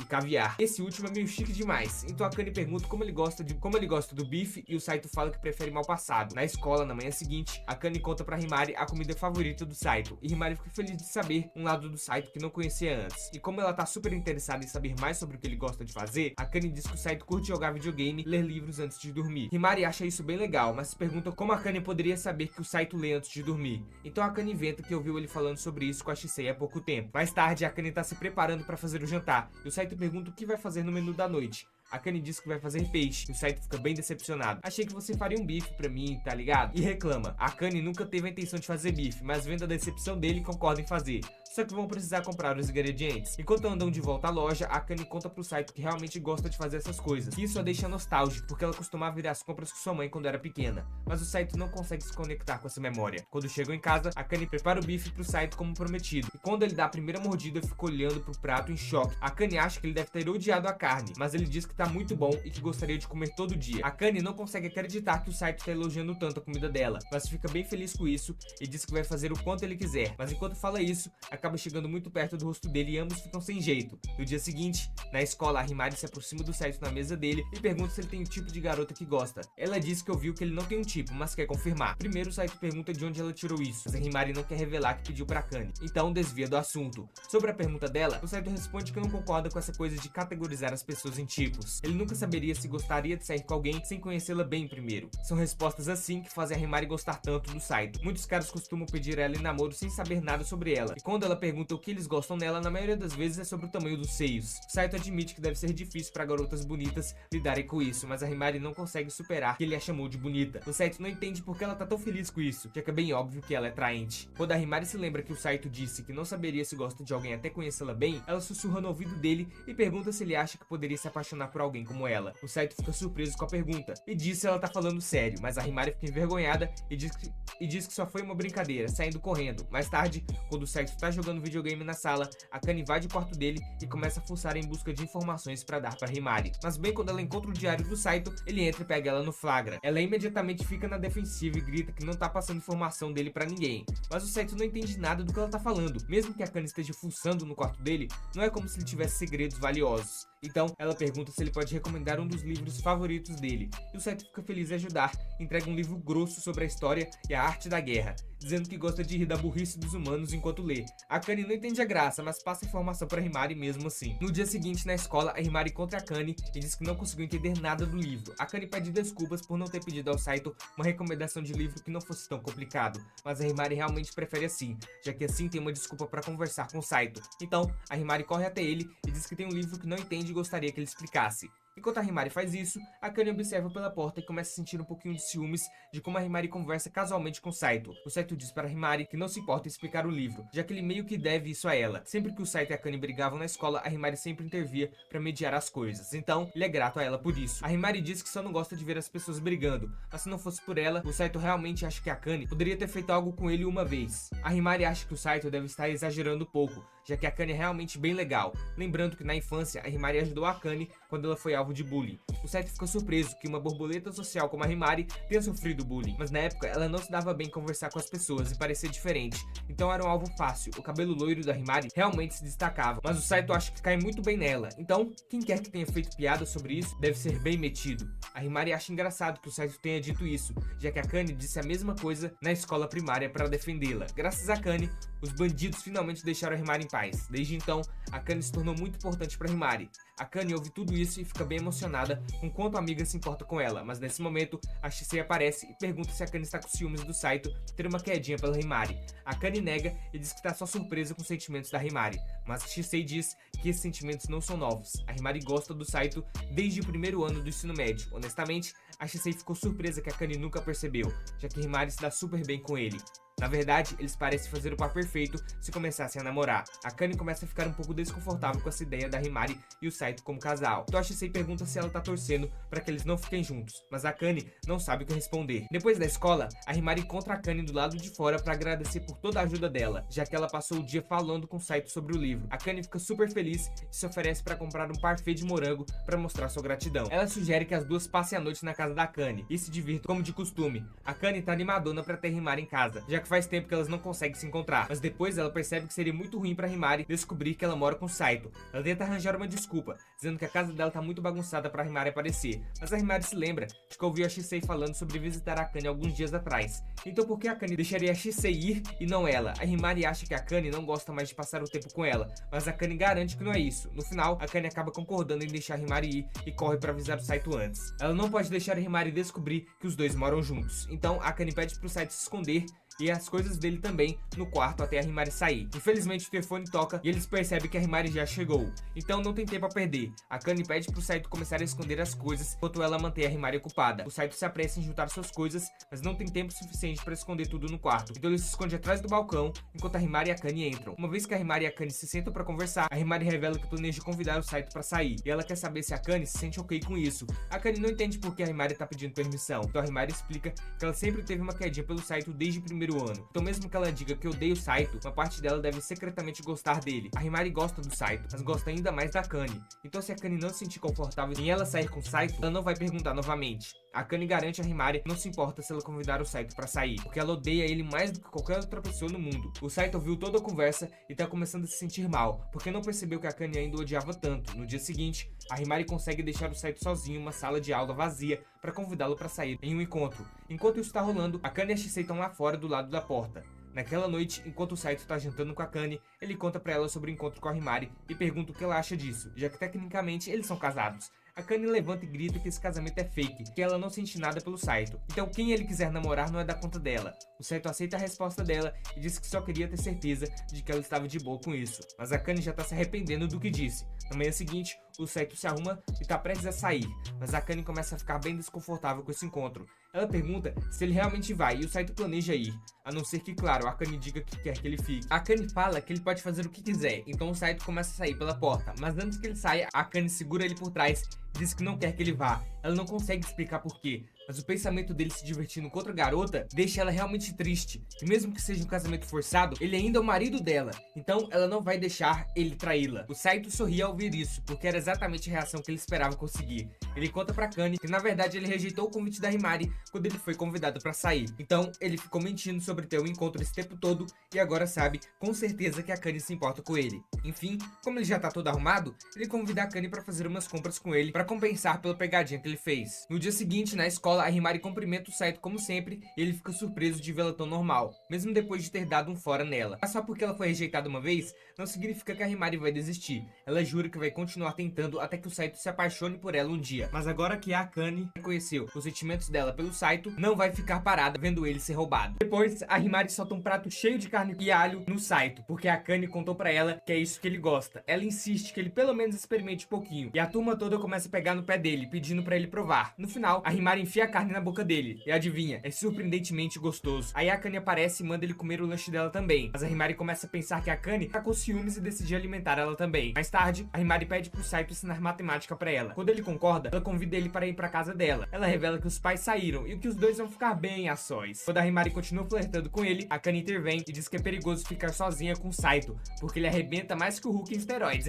E caviar. Esse último é meio chique demais, então a Akane pergunta como ele gosta do bife, e o Saito fala que prefere mal passado. Na escola, na manhã seguinte, a Akane conta pra Himari a comida favorita do Saito, e Himari fica feliz de saber um lado do Saito que não conhecia antes. E como ela tá super interessada em saber mais sobre o que ele gosta de fazer, a Akane diz que o Saito curte jogar videogame e ler livros antes de dormir. Himari acha isso bem legal, mas se pergunta como a Akane poderia saber que o Saito lê antes de dormir. Então a Akane inventa que ouviu ele falando sobre isso com a Shisei há pouco tempo. Mais tarde, a Akane tá se preparando pra fazer o jantar, e o Saito pergunta o que vai fazer no menu da noite. A Akane diz que vai fazer peixe, e o Saito fica bem decepcionado. Achei que você faria um bife pra mim, tá ligado? E reclama. A Akane nunca teve a intenção de fazer bife, mas vendo a decepção dele, concorda em fazer. Só que vão precisar comprar os ingredientes. Enquanto andam de volta à loja, a Akane conta pro Saito que realmente gosta de fazer essas coisas. Isso a deixa nostálgica, porque ela costumava ir às compras com sua mãe quando era pequena. Mas o Saito não consegue se conectar com essa memória. Quando chegam em casa, a Akane prepara o bife pro Saito como prometido. E quando ele dá a primeira mordida, fica olhando pro prato em choque. A Akane acha que ele deve ter odiado a carne, mas ele diz que tá muito bom e que gostaria de comer todo dia. A Akane não consegue acreditar que o Saito tá elogiando tanto a comida dela, mas fica bem feliz com isso e diz que vai fazer o quanto ele quiser. Mas enquanto fala isso, acaba chegando muito perto do rosto dele e ambos ficam sem jeito. No dia seguinte, na escola, a Himari se aproxima do Saito na mesa dele e pergunta se ele tem o tipo de garota que gosta. Ela diz que ouviu que ele não tem um tipo, mas quer confirmar. Primeiro, o Saito pergunta de onde ela tirou isso, mas a Himari não quer revelar que pediu pra Akane, então desvia do assunto. Sobre a pergunta dela, o Saito responde que não concorda com essa coisa de categorizar as pessoas em tipos. Ele nunca saberia se gostaria de sair com alguém sem conhecê-la bem primeiro. São respostas assim que fazem a Himari gostar tanto do Saito. Muitos caras costumam pedir ela em namoro sem saber nada sobre ela, e quando ela ela pergunta o que eles gostam nela, na maioria das vezes é sobre o tamanho dos seios. Saito admite que deve ser difícil para garotas bonitas lidarem com isso, mas a Himari não consegue superar que ele a chamou de bonita. O Saito não entende por que ela tá tão feliz com isso, já que é bem óbvio que ela é atraente. Quando a Himari se lembra que o Saito disse que não saberia se gosta de alguém até conhecê-la bem, ela sussurra no ouvido dele e pergunta se ele acha que poderia se apaixonar por alguém como ela. O Saito fica surpreso com a pergunta e diz se ela tá falando sério, mas a Himari fica envergonhada e diz que só foi uma brincadeira, saindo correndo. Mais tarde, quando o Saito tá jogando videogame na sala, Akane invade o quarto dele e começa a fuçar em busca de informações para dar para Himari. Mas bem quando ela encontra o diário do Saito, ele entra e pega ela no flagra. Ela imediatamente fica na defensiva e grita que não tá passando informação dele para ninguém. Mas o Saito não entende nada do que ela tá falando. Mesmo que Akane esteja fuçando no quarto dele, não é como se ele tivesse segredos valiosos. Então, ela pergunta se ele pode recomendar um dos livros favoritos dele, e o Saito fica feliz em ajudar, entrega um livro grosso sobre a história e a arte da guerra, dizendo que gosta de rir da burrice dos humanos enquanto lê. Akane não entende a graça, mas passa informação para Himari mesmo assim. No dia seguinte, na escola, a Himari encontra Akane e diz que não conseguiu entender nada do livro. Akane pede desculpas por não ter pedido ao Saito uma recomendação de livro que não fosse tão complicado, mas a Himari realmente prefere assim, já que assim tem uma desculpa para conversar com o Saito. Então, a Himari corre até ele e diz que tem um livro que não entende e gostaria que ele explicasse. Enquanto a Himari faz isso, Akane observa pela porta e começa a sentir um pouquinho de ciúmes de como a Himari conversa casualmente com Saito. O Saito diz para a Himari que não se importa em explicar o livro, já que ele meio que deve isso a ela. Sempre que o Saito e a Akane brigavam na escola, a Himari sempre intervia para mediar as coisas, então ele é grato a ela por isso. A Himari diz que só não gosta de ver as pessoas brigando, mas se não fosse por ela, o Saito realmente acha que a Akane poderia ter feito algo com ele uma vez. A Himari acha que o Saito deve estar exagerando um pouco, já que a Akane é realmente bem legal, lembrando que na infância a Himari ajudou a Akane quando ela foi alvo de bullying. O Saito fica surpreso que uma borboleta social como a Himari tenha sofrido bullying, mas na época ela não se dava bem conversar com as pessoas e parecia diferente, então era um alvo fácil. O cabelo loiro da Himari realmente se destacava, mas o Saito acha que cai muito bem nela, então quem quer que tenha feito piada sobre isso deve ser bem metido. A Himari acha engraçado que o Saito tenha dito isso, já que a Akane disse a mesma coisa na escola primária para defendê-la. Graças a Akane, os bandidos finalmente deixaram a Himari em paz. Desde então, a Akane se tornou muito importante para Himari. A Akane ouve tudo isso e fica bem emocionada com quanto a amiga se importa com ela, mas nesse momento a Shisei aparece e pergunta se a Akane está com ciúmes do Saito ter uma quedinha pela Himari. A Akane nega e diz que está só surpresa com os sentimentos da Himari, mas a Shisei diz que esses sentimentos não são novos. A Himari gosta do Saito desde o primeiro ano do ensino médio. Honestamente, a Shisei ficou surpresa que a Akane nunca percebeu, já que Himari se dá super bem com ele. Na verdade, eles parecem fazer o par perfeito se começassem a namorar. A Akane começa a ficar um pouco desconfortável com essa ideia da Himari e o Saito como casal. Então a Shisei pergunta se ela tá torcendo para que eles não fiquem juntos, mas a Akane não sabe o que responder. Depois da escola, a Himari encontra a Akane do lado de fora para agradecer por toda a ajuda dela, já que ela passou o dia falando com o Saito sobre o livro. A Akane fica super feliz e se oferece para comprar um parfait de morango para mostrar sua gratidão. Ela sugere que as duas passem a noite na casa da Akane e se divirtam como de costume. A Akane tá animadona para ter Himari em casa, já que faz tempo que elas não conseguem se encontrar, mas depois ela percebe que seria muito ruim pra Himari descobrir que ela mora com Saito. Ela tenta arranjar uma desculpa, dizendo que a casa dela tá muito bagunçada pra Himari aparecer, mas a Himari se lembra de que ouviu a Shisei falando sobre visitar a Akane alguns dias atrás. Então por que a Akane deixaria a Shisei ir e não ela? A Himari acha que a Akane não gosta mais de passar o tempo com ela, mas a Akane garante que não é isso. No final, a Akane acaba concordando em deixar a Himari ir e corre pra avisar o Saito antes. Ela não pode deixar a Himari descobrir que os dois moram juntos, então a Akane pede pro Saito se esconder e as coisas dele também no quarto até a Himari sair. Infelizmente o telefone toca e eles percebem que a Himari já chegou, então não tem tempo a perder. A Akane pede pro Saito começar a esconder as coisas enquanto ela mantém a Himari ocupada. O Saito se apressa em juntar suas coisas, mas não tem tempo suficiente para esconder tudo no quarto, então ele se esconde atrás do balcão enquanto a Himari e a Akane entram. Uma vez que a Himari e a Akane se sentam para conversar, a Himari revela que planeja convidar o Saito para sair, e ela quer saber se a Akane se sente ok com isso. A Akane não entende por que a Himari tá pedindo permissão, então a Himari explica que ela sempre teve uma quedinha pelo Saito desde o primeiro ano. Então mesmo que ela diga que odeia o Saito, uma parte dela deve secretamente gostar dele. A Himari gosta do Saito, mas gosta ainda mais da Akane. Então se a Akane não se sentir confortável em ela sair com o Saito, ela não vai perguntar novamente. A Akane garante a Himari que não se importa se ela convidar o Saito pra sair, porque ela odeia ele mais do que qualquer outra pessoa no mundo. O Saito ouviu toda a conversa e tá começando a se sentir mal, porque não percebeu que a Akane ainda o odiava tanto. No dia seguinte, a Himari consegue deixar o Saito sozinho em uma sala de aula vazia para convidá-lo para sair em um encontro. Enquanto isso está rolando, a Akane e a Shisei estão lá fora do lado da porta. Naquela noite, enquanto o Saito tá jantando com a Akane, ele conta pra ela sobre o encontro com a Himari e pergunta o que ela acha disso, já que tecnicamente eles são casados. Akane levanta e grita que esse casamento é fake, que ela não sente nada pelo Saito. Então quem ele quiser namorar não é da conta dela. O Saito aceita a resposta dela e diz que só queria ter certeza de que ela estava de boa com isso. Mas Akane já tá se arrependendo do que disse. Na manhã seguinte, o Saito se arruma e tá prestes a sair, mas Akane começa a ficar bem desconfortável com esse encontro. Ela pergunta se ele realmente vai e o Saito planeja ir, a não ser que, claro, Akane diga que quer que ele fique. Akane fala que ele pode fazer o que quiser, então o Saito começa a sair pela porta, mas antes que ele saia, Akane segura ele por trás e diz que não quer que ele vá. Ela não consegue explicar porquê, mas o pensamento dele se divertindo com outra garota deixa ela realmente triste. E mesmo que seja um casamento forçado, ele ainda é o marido dela, então ela não vai deixar ele traí-la. O Saito sorri ao ouvir isso, porque era exatamente a reação que ele esperava conseguir. Ele conta pra Akane que na verdade ele rejeitou o convite da Himari quando ele foi convidado pra sair. Então ele ficou mentindo sobre ter um encontro esse tempo todo e agora sabe com certeza que a Akane se importa com ele. Enfim, como ele já tá todo arrumado, ele convida a Akane pra fazer umas compras com ele pra compensar pela pegadinha que ele fez. No dia seguinte, na escola, a Himari cumprimenta o Saito como sempre e ele fica surpreso de vê-la tão normal, mesmo depois de ter dado um fora nela. Mas só porque ela foi rejeitada uma vez, não significa que a Himari vai desistir. Ela jura que vai continuar tentando até que o Saito se apaixone por ela um dia. Mas agora que a Akane reconheceu os sentimentos dela pelo Saito, não vai ficar parada vendo ele ser roubado. Depois, a Himari solta um prato cheio de carne e alho no Saito, porque a Akane contou pra ela que é isso que ele gosta. Ela insiste que ele pelo menos experimente um pouquinho, e a turma toda começa a pegar no pé dele, pedindo pra ele provar. No final, a Himari enfia a carne na boca dele, e adivinha, é surpreendentemente gostoso. Aí a Akane aparece e manda ele comer o lanche dela também, mas a Himari começa a pensar que a Akane tá com ciúmes e decide alimentar ela também. Mais tarde, a Himari pede pro Saito ensinar matemática pra ela. Quando ele concorda, ela convida ele para ir pra casa dela. Ela revela que os pais saíram e que os dois vão ficar bem a sós. Quando a Himari continua flertando com ele, a Akane intervém e diz que é perigoso ficar sozinha com o Saito, porque ele arrebenta mais que o Hulk em esteroides.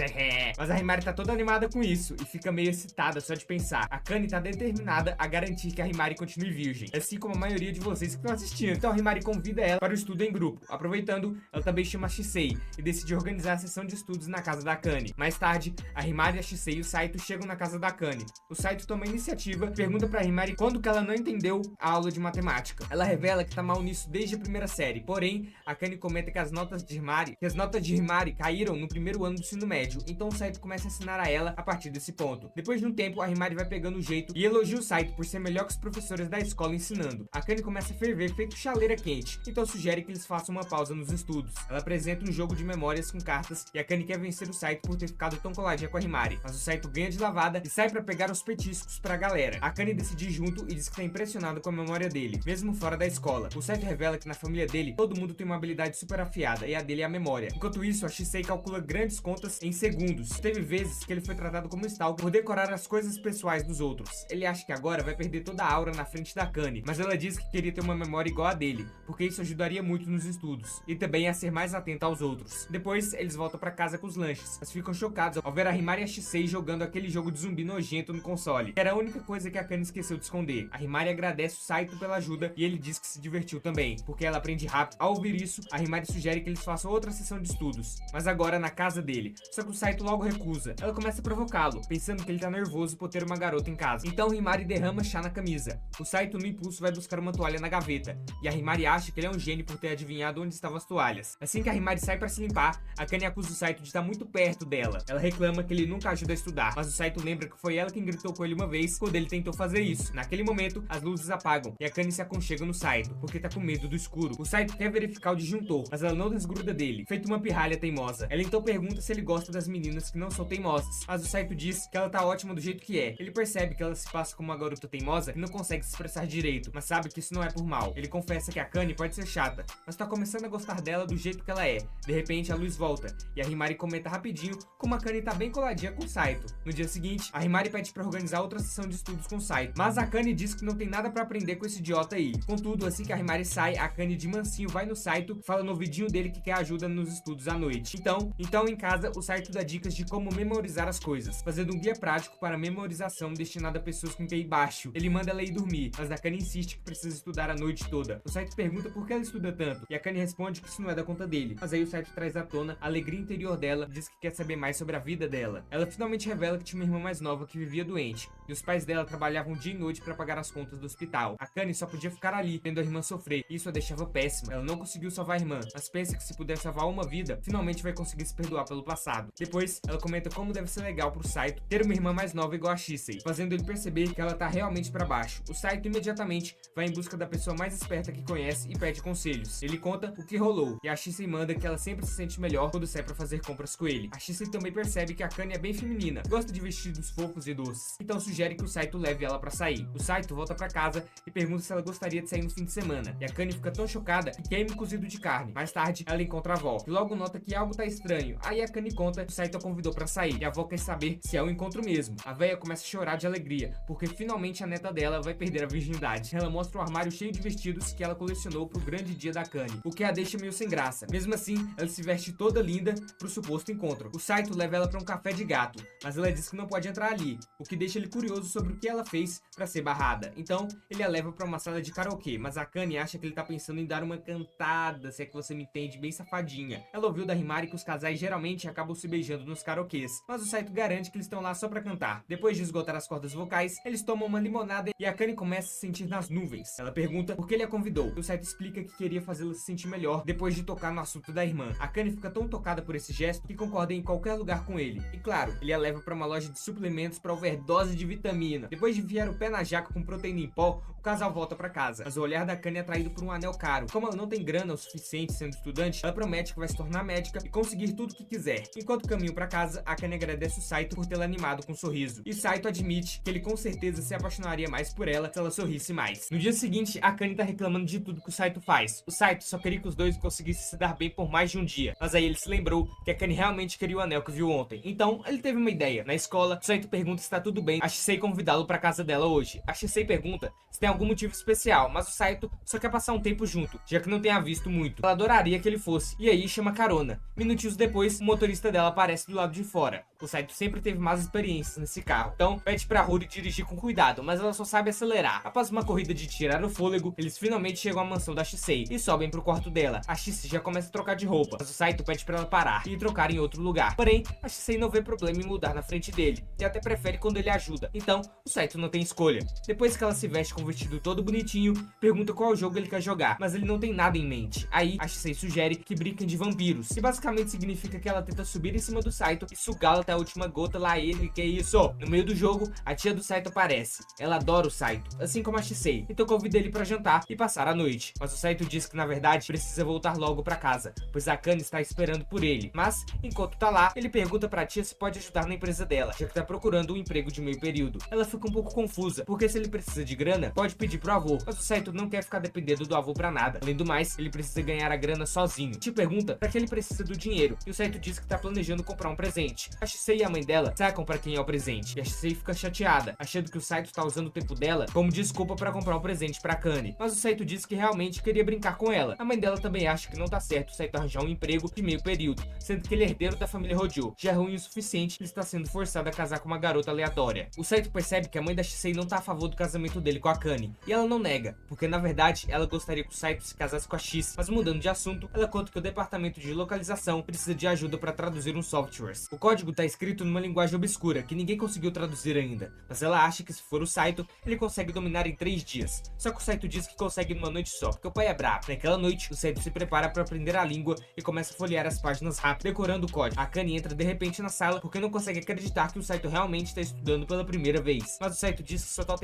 Mas a Himari tá toda animada com isso e fica meio excitada só de pensar. A Akane tá determinada a garantir que a Himari continue virgem, assim como a maioria de vocês que estão assistindo. Então a Himari convida ela para o estudo em grupo. Aproveitando, ela também chama a Shisei e decide organizar a sessão de estudos na casa da Akane. Mais tarde, a Himari, a Shisei e o Saito chegam na casa da Akane. O Saito toma a iniciativa e pergunta pra Himari quando que ela não entendeu a aula de matemática. Ela revela que tá mal nisso desde a primeira série, porém, a Akane comenta que as notas de Himari caíram no primeiro ano do ensino médio, então o Saito começa a ensinar a ela a partir desse ponto. Depois de um tempo, a Himari vai pegando o jeito e elogia o Saito por ser melhor que os professores da escola ensinando. A Akane começa a ferver feito chaleira quente, então sugere que eles façam uma pausa nos estudos. Ela apresenta um jogo de memórias com cartas e a Akane quer vencer o Saito por ter ficado tão coladinha com a Himari, mas o Saito ganha de lavada e sai pra pegar os petiscos pra galera. A Akane decide ir junto e diz que tá impressionado com a memória dele, mesmo fora da escola. O Saito revela que na família dele, todo mundo tem uma habilidade super afiada e a dele é a memória. Enquanto isso, a Shisei calcula grandes contas em segundos. Teve vezes que ele foi tratado como stalker por decorar as coisas pessoais dos outros. Ele acha que agora vai perder toda a aura na frente da Akane, mas ela diz que queria ter uma memória igual a dele, porque isso ajudaria muito nos estudos, e também a ser mais atenta aos outros. Depois, eles voltam pra casa com os lanches, mas ficam chocados ao ver a Himari e a Shisei jogando aquele jogo de zumbi nojento no console, que era a única coisa que a Akane esqueceu de esconder. A Himari agradece o Saito pela ajuda e ele diz que se divertiu também, porque ela aprende rápido. Ao ouvir isso, a Himari sugere que eles façam outra sessão de estudos, mas agora na casa dele. Só que o Saito logo recusa. Ela começa a provocá-lo, pensando que ele tá nervoso por ter uma garota em casa. Então Himari derrama chá na camisa. O Saito no impulso vai buscar uma toalha na gaveta, e a Himari acha que ele é um gênio por ter adivinhado onde estavam as toalhas. Assim que a Himari sai pra se limpar, a Akane acusa o Saito de estar muito perto dela. Ela reclama que ele nunca ajuda a estudar, mas o Saito lembra que foi ela quem gritou com ele uma vez quando ele tentou fazer isso. Naquele momento, as luzes apagam e a Akane se aconchega no Saito, porque tá com medo do escuro. O Saito quer verificar o disjuntor, mas ela não desgruda dele, feito uma pirralha teimosa. Ela então pergunta se ele gosta das meninas que não são teimosas, mas o Saito diz que ela tá ótima do jeito que é. Ele percebe que ela se passa como uma garota teimosa e não consegue se expressar direito, mas sabe que isso não é por mal. Ele confessa que a Akane pode ser chata, mas tá começando a gostar dela do jeito que ela é. De repente, a luz volta, e a Himari comenta rapidinho como a Akane tá bem coladinha com o Saito. No dia seguinte, a Himari pede pra organizar outra sessão de estudos com o Saito, mas a Akane diz que não tem nada pra aprender com esse idiota aí. Contudo, assim que a Himari sai, a Akane de mansinho vai no Saito, fala no ouvidinho dele que quer ajuda nos estudos à noite. Então em casa, o Saito dá dicas de como memorizar as coisas, fazendo um guia prático para memorização destinado a pessoas com QI baixo. Ele manda manda ela ir dormir, mas a Akane insiste que precisa estudar a noite toda. O Saito pergunta por que ela estuda tanto, e a Akane responde que isso não é da conta dele. Mas aí o Saito traz à tona a alegria interior dela e diz que quer saber mais sobre a vida dela. Ela finalmente revela que tinha uma irmã mais nova que vivia doente, e os pais dela trabalhavam dia e noite para pagar as contas do hospital. A Akane só podia ficar ali, vendo a irmã sofrer, e isso a deixava péssima. Ela não conseguiu salvar a irmã, mas pensa que se puder salvar uma vida, finalmente vai conseguir se perdoar pelo passado. Depois, ela comenta como deve ser legal pro Saito ter uma irmã mais nova igual a Shisei, fazendo ele perceber que ela tá realmente pra baixo. O Saito imediatamente vai em busca da pessoa mais esperta que conhece e pede conselhos. Ele conta o que rolou, e a Shisei manda que ela sempre se sente melhor quando sai pra fazer compras com ele. A Shisei também percebe que a Akane é bem feminina, gosta de vestidos fofos e doces, então sugere que o Saito leve ela pra sair. O Saito volta pra casa e pergunta se ela gostaria de sair no fim de semana, e a Akane fica tão chocada que queima o cozido de carne. Mais tarde, ela encontra a avó, e logo nota que algo tá estranho. Aí a Akane conta que o Saito a convidou pra sair, e a avó quer saber se é o encontro mesmo. A véia começa a chorar de alegria, porque finalmente a neta dela vai perder a virgindade. Ela mostra um armário cheio de vestidos que ela colecionou pro grande dia da Akane, o que a deixa meio sem graça. Mesmo assim, ela se veste toda linda pro suposto encontro. O Saito leva ela pra um café de gato, mas ela diz que não pode entrar ali, o que deixa ele curioso sobre o que ela fez pra ser barrada. Então, ele a leva pra uma sala de karaokê, mas a Akane acha que ele tá pensando em dar uma cantada, se é que você me entende, bem safadinha. Ela ouviu da Himari que os casais geralmente acabam se beijando nos karaokês, mas o Saito garante que eles estão lá só pra cantar. Depois de esgotar as cordas vocais, eles tomam uma limonada e a Akane começa a se sentir nas nuvens. Ela pergunta por que ele a convidou, e o Saito explica que queria fazê-la se sentir melhor depois de tocar no assunto da irmã. A Akane fica tão tocada por esse gesto que concorda em qualquer lugar com ele. E claro, ele a leva pra uma loja de suplementos pra overdose de vitamina. Depois de enfiar o pé na jaca com proteína em pó, o casal volta pra casa, mas o olhar da Akane é atraído por um anel caro. Como ela não tem grana o suficiente sendo estudante, ela promete que vai se tornar médica e conseguir tudo o que quiser. Enquanto caminham pra casa, a Akane agradece o Saito por tê-la animado com um sorriso, e Saito admite que ele com certeza se apaixonaria mais por ela se ela sorrisse mais. No dia seguinte, a Akane tá reclamando de tudo que o Saito faz. O Saito só queria que os dois conseguissem se dar bem por mais de um dia, mas aí ele se lembrou que a Akane realmente queria o anel que viu ontem. Então, ele teve uma ideia. Na escola, o Saito pergunta se tá tudo bem a Shisei convidá-lo pra casa dela hoje. A Shisei pergunta se tem algum motivo especial, mas o Saito só quer passar um tempo junto, já que não tem a visto muito. Ela adoraria que ele fosse, e aí chama carona. Minutinhos depois, o motorista dela aparece do lado de fora. O Saito sempre teve más experiências nesse carro, então pede pra Ruri dirigir com cuidado, mas ela só sabe acelerar. Após uma corrida de tirar o fôlego, eles finalmente chegam à mansão da Shisei e sobem pro quarto dela. A Shisei já começa a trocar de roupa, mas o Saito pede pra ela parar e trocar em outro lugar. Porém, a Shisei não vê problema em mudar na frente dele, e até prefere quando ele ajuda. Então, o Saito não tem escolha. Depois que ela se veste com o vestido todo bonitinho, pergunta qual jogo ele quer jogar, mas ele não tem nada em mente. Aí, a Shisei sugere que brinquem de vampiros, que basicamente significa que ela tenta subir em cima do Saito e sugá-lo até a última gota lá ele, que é isso. No meio do jogo, a tia do Saito aparece. Ela adora o Saito, assim como a Shisei, então convida ele pra jantar e passar a noite. Mas o Saito diz que na verdade precisa voltar logo pra casa, pois a Akane está esperando por ele. Mas, enquanto tá lá, ele pergunta pra tia se pode ajudar na empresa dela, já que tá procurando um emprego de meio período. Ela fica um pouco confusa, porque se ele precisa de grana, pode pedir pro avô, mas o Saito não quer ficar dependendo do avô pra nada. Além do mais, ele precisa ganhar a grana sozinho. Tia pergunta pra que ele precisa do dinheiro, e o Saito diz que tá planejando comprar um presente. A Shisei e a mãe dela sacam pra quem é o presente, e a Shisei fica chateada, achando que o Saito tá usando o tempo dela como desculpa pra comprar um presente pra Akane. Mas o Saito diz que realmente queria brincar com ela. A mãe dela também acha que não tá certo o Saito arranjar um emprego de meio período, sendo que ele é herdeiro da família Hojo. Já é ruim o suficiente que ele está sendo forçado a casar com uma garota aleatória. O Saito percebe que a mãe da Shisei não tá a favor do casamento dele com a Akane, e ela não nega, porque na verdade ela gostaria que o Saito se casasse com a Shiz. Mas mudando de assunto, ela conta que o departamento de localização precisa de ajuda para traduzir uns softwares. O código tá escrito numa linguagem obscura que ninguém conseguiu traduzir ainda, mas ela acha que se for o Saito, ele consegue dominar em 3 dias. Só que o Saito diz que consegue numa noite só, porque o pai é brabo. Naquela noite, o Saito se prepara para aprender a língua e começa a folhear as páginas rápido, decorando o código. A Akane entra de repente na sala porque não consegue acreditar que o Saito realmente está estudando pela primeira vez. Mas o Saito diz que só tá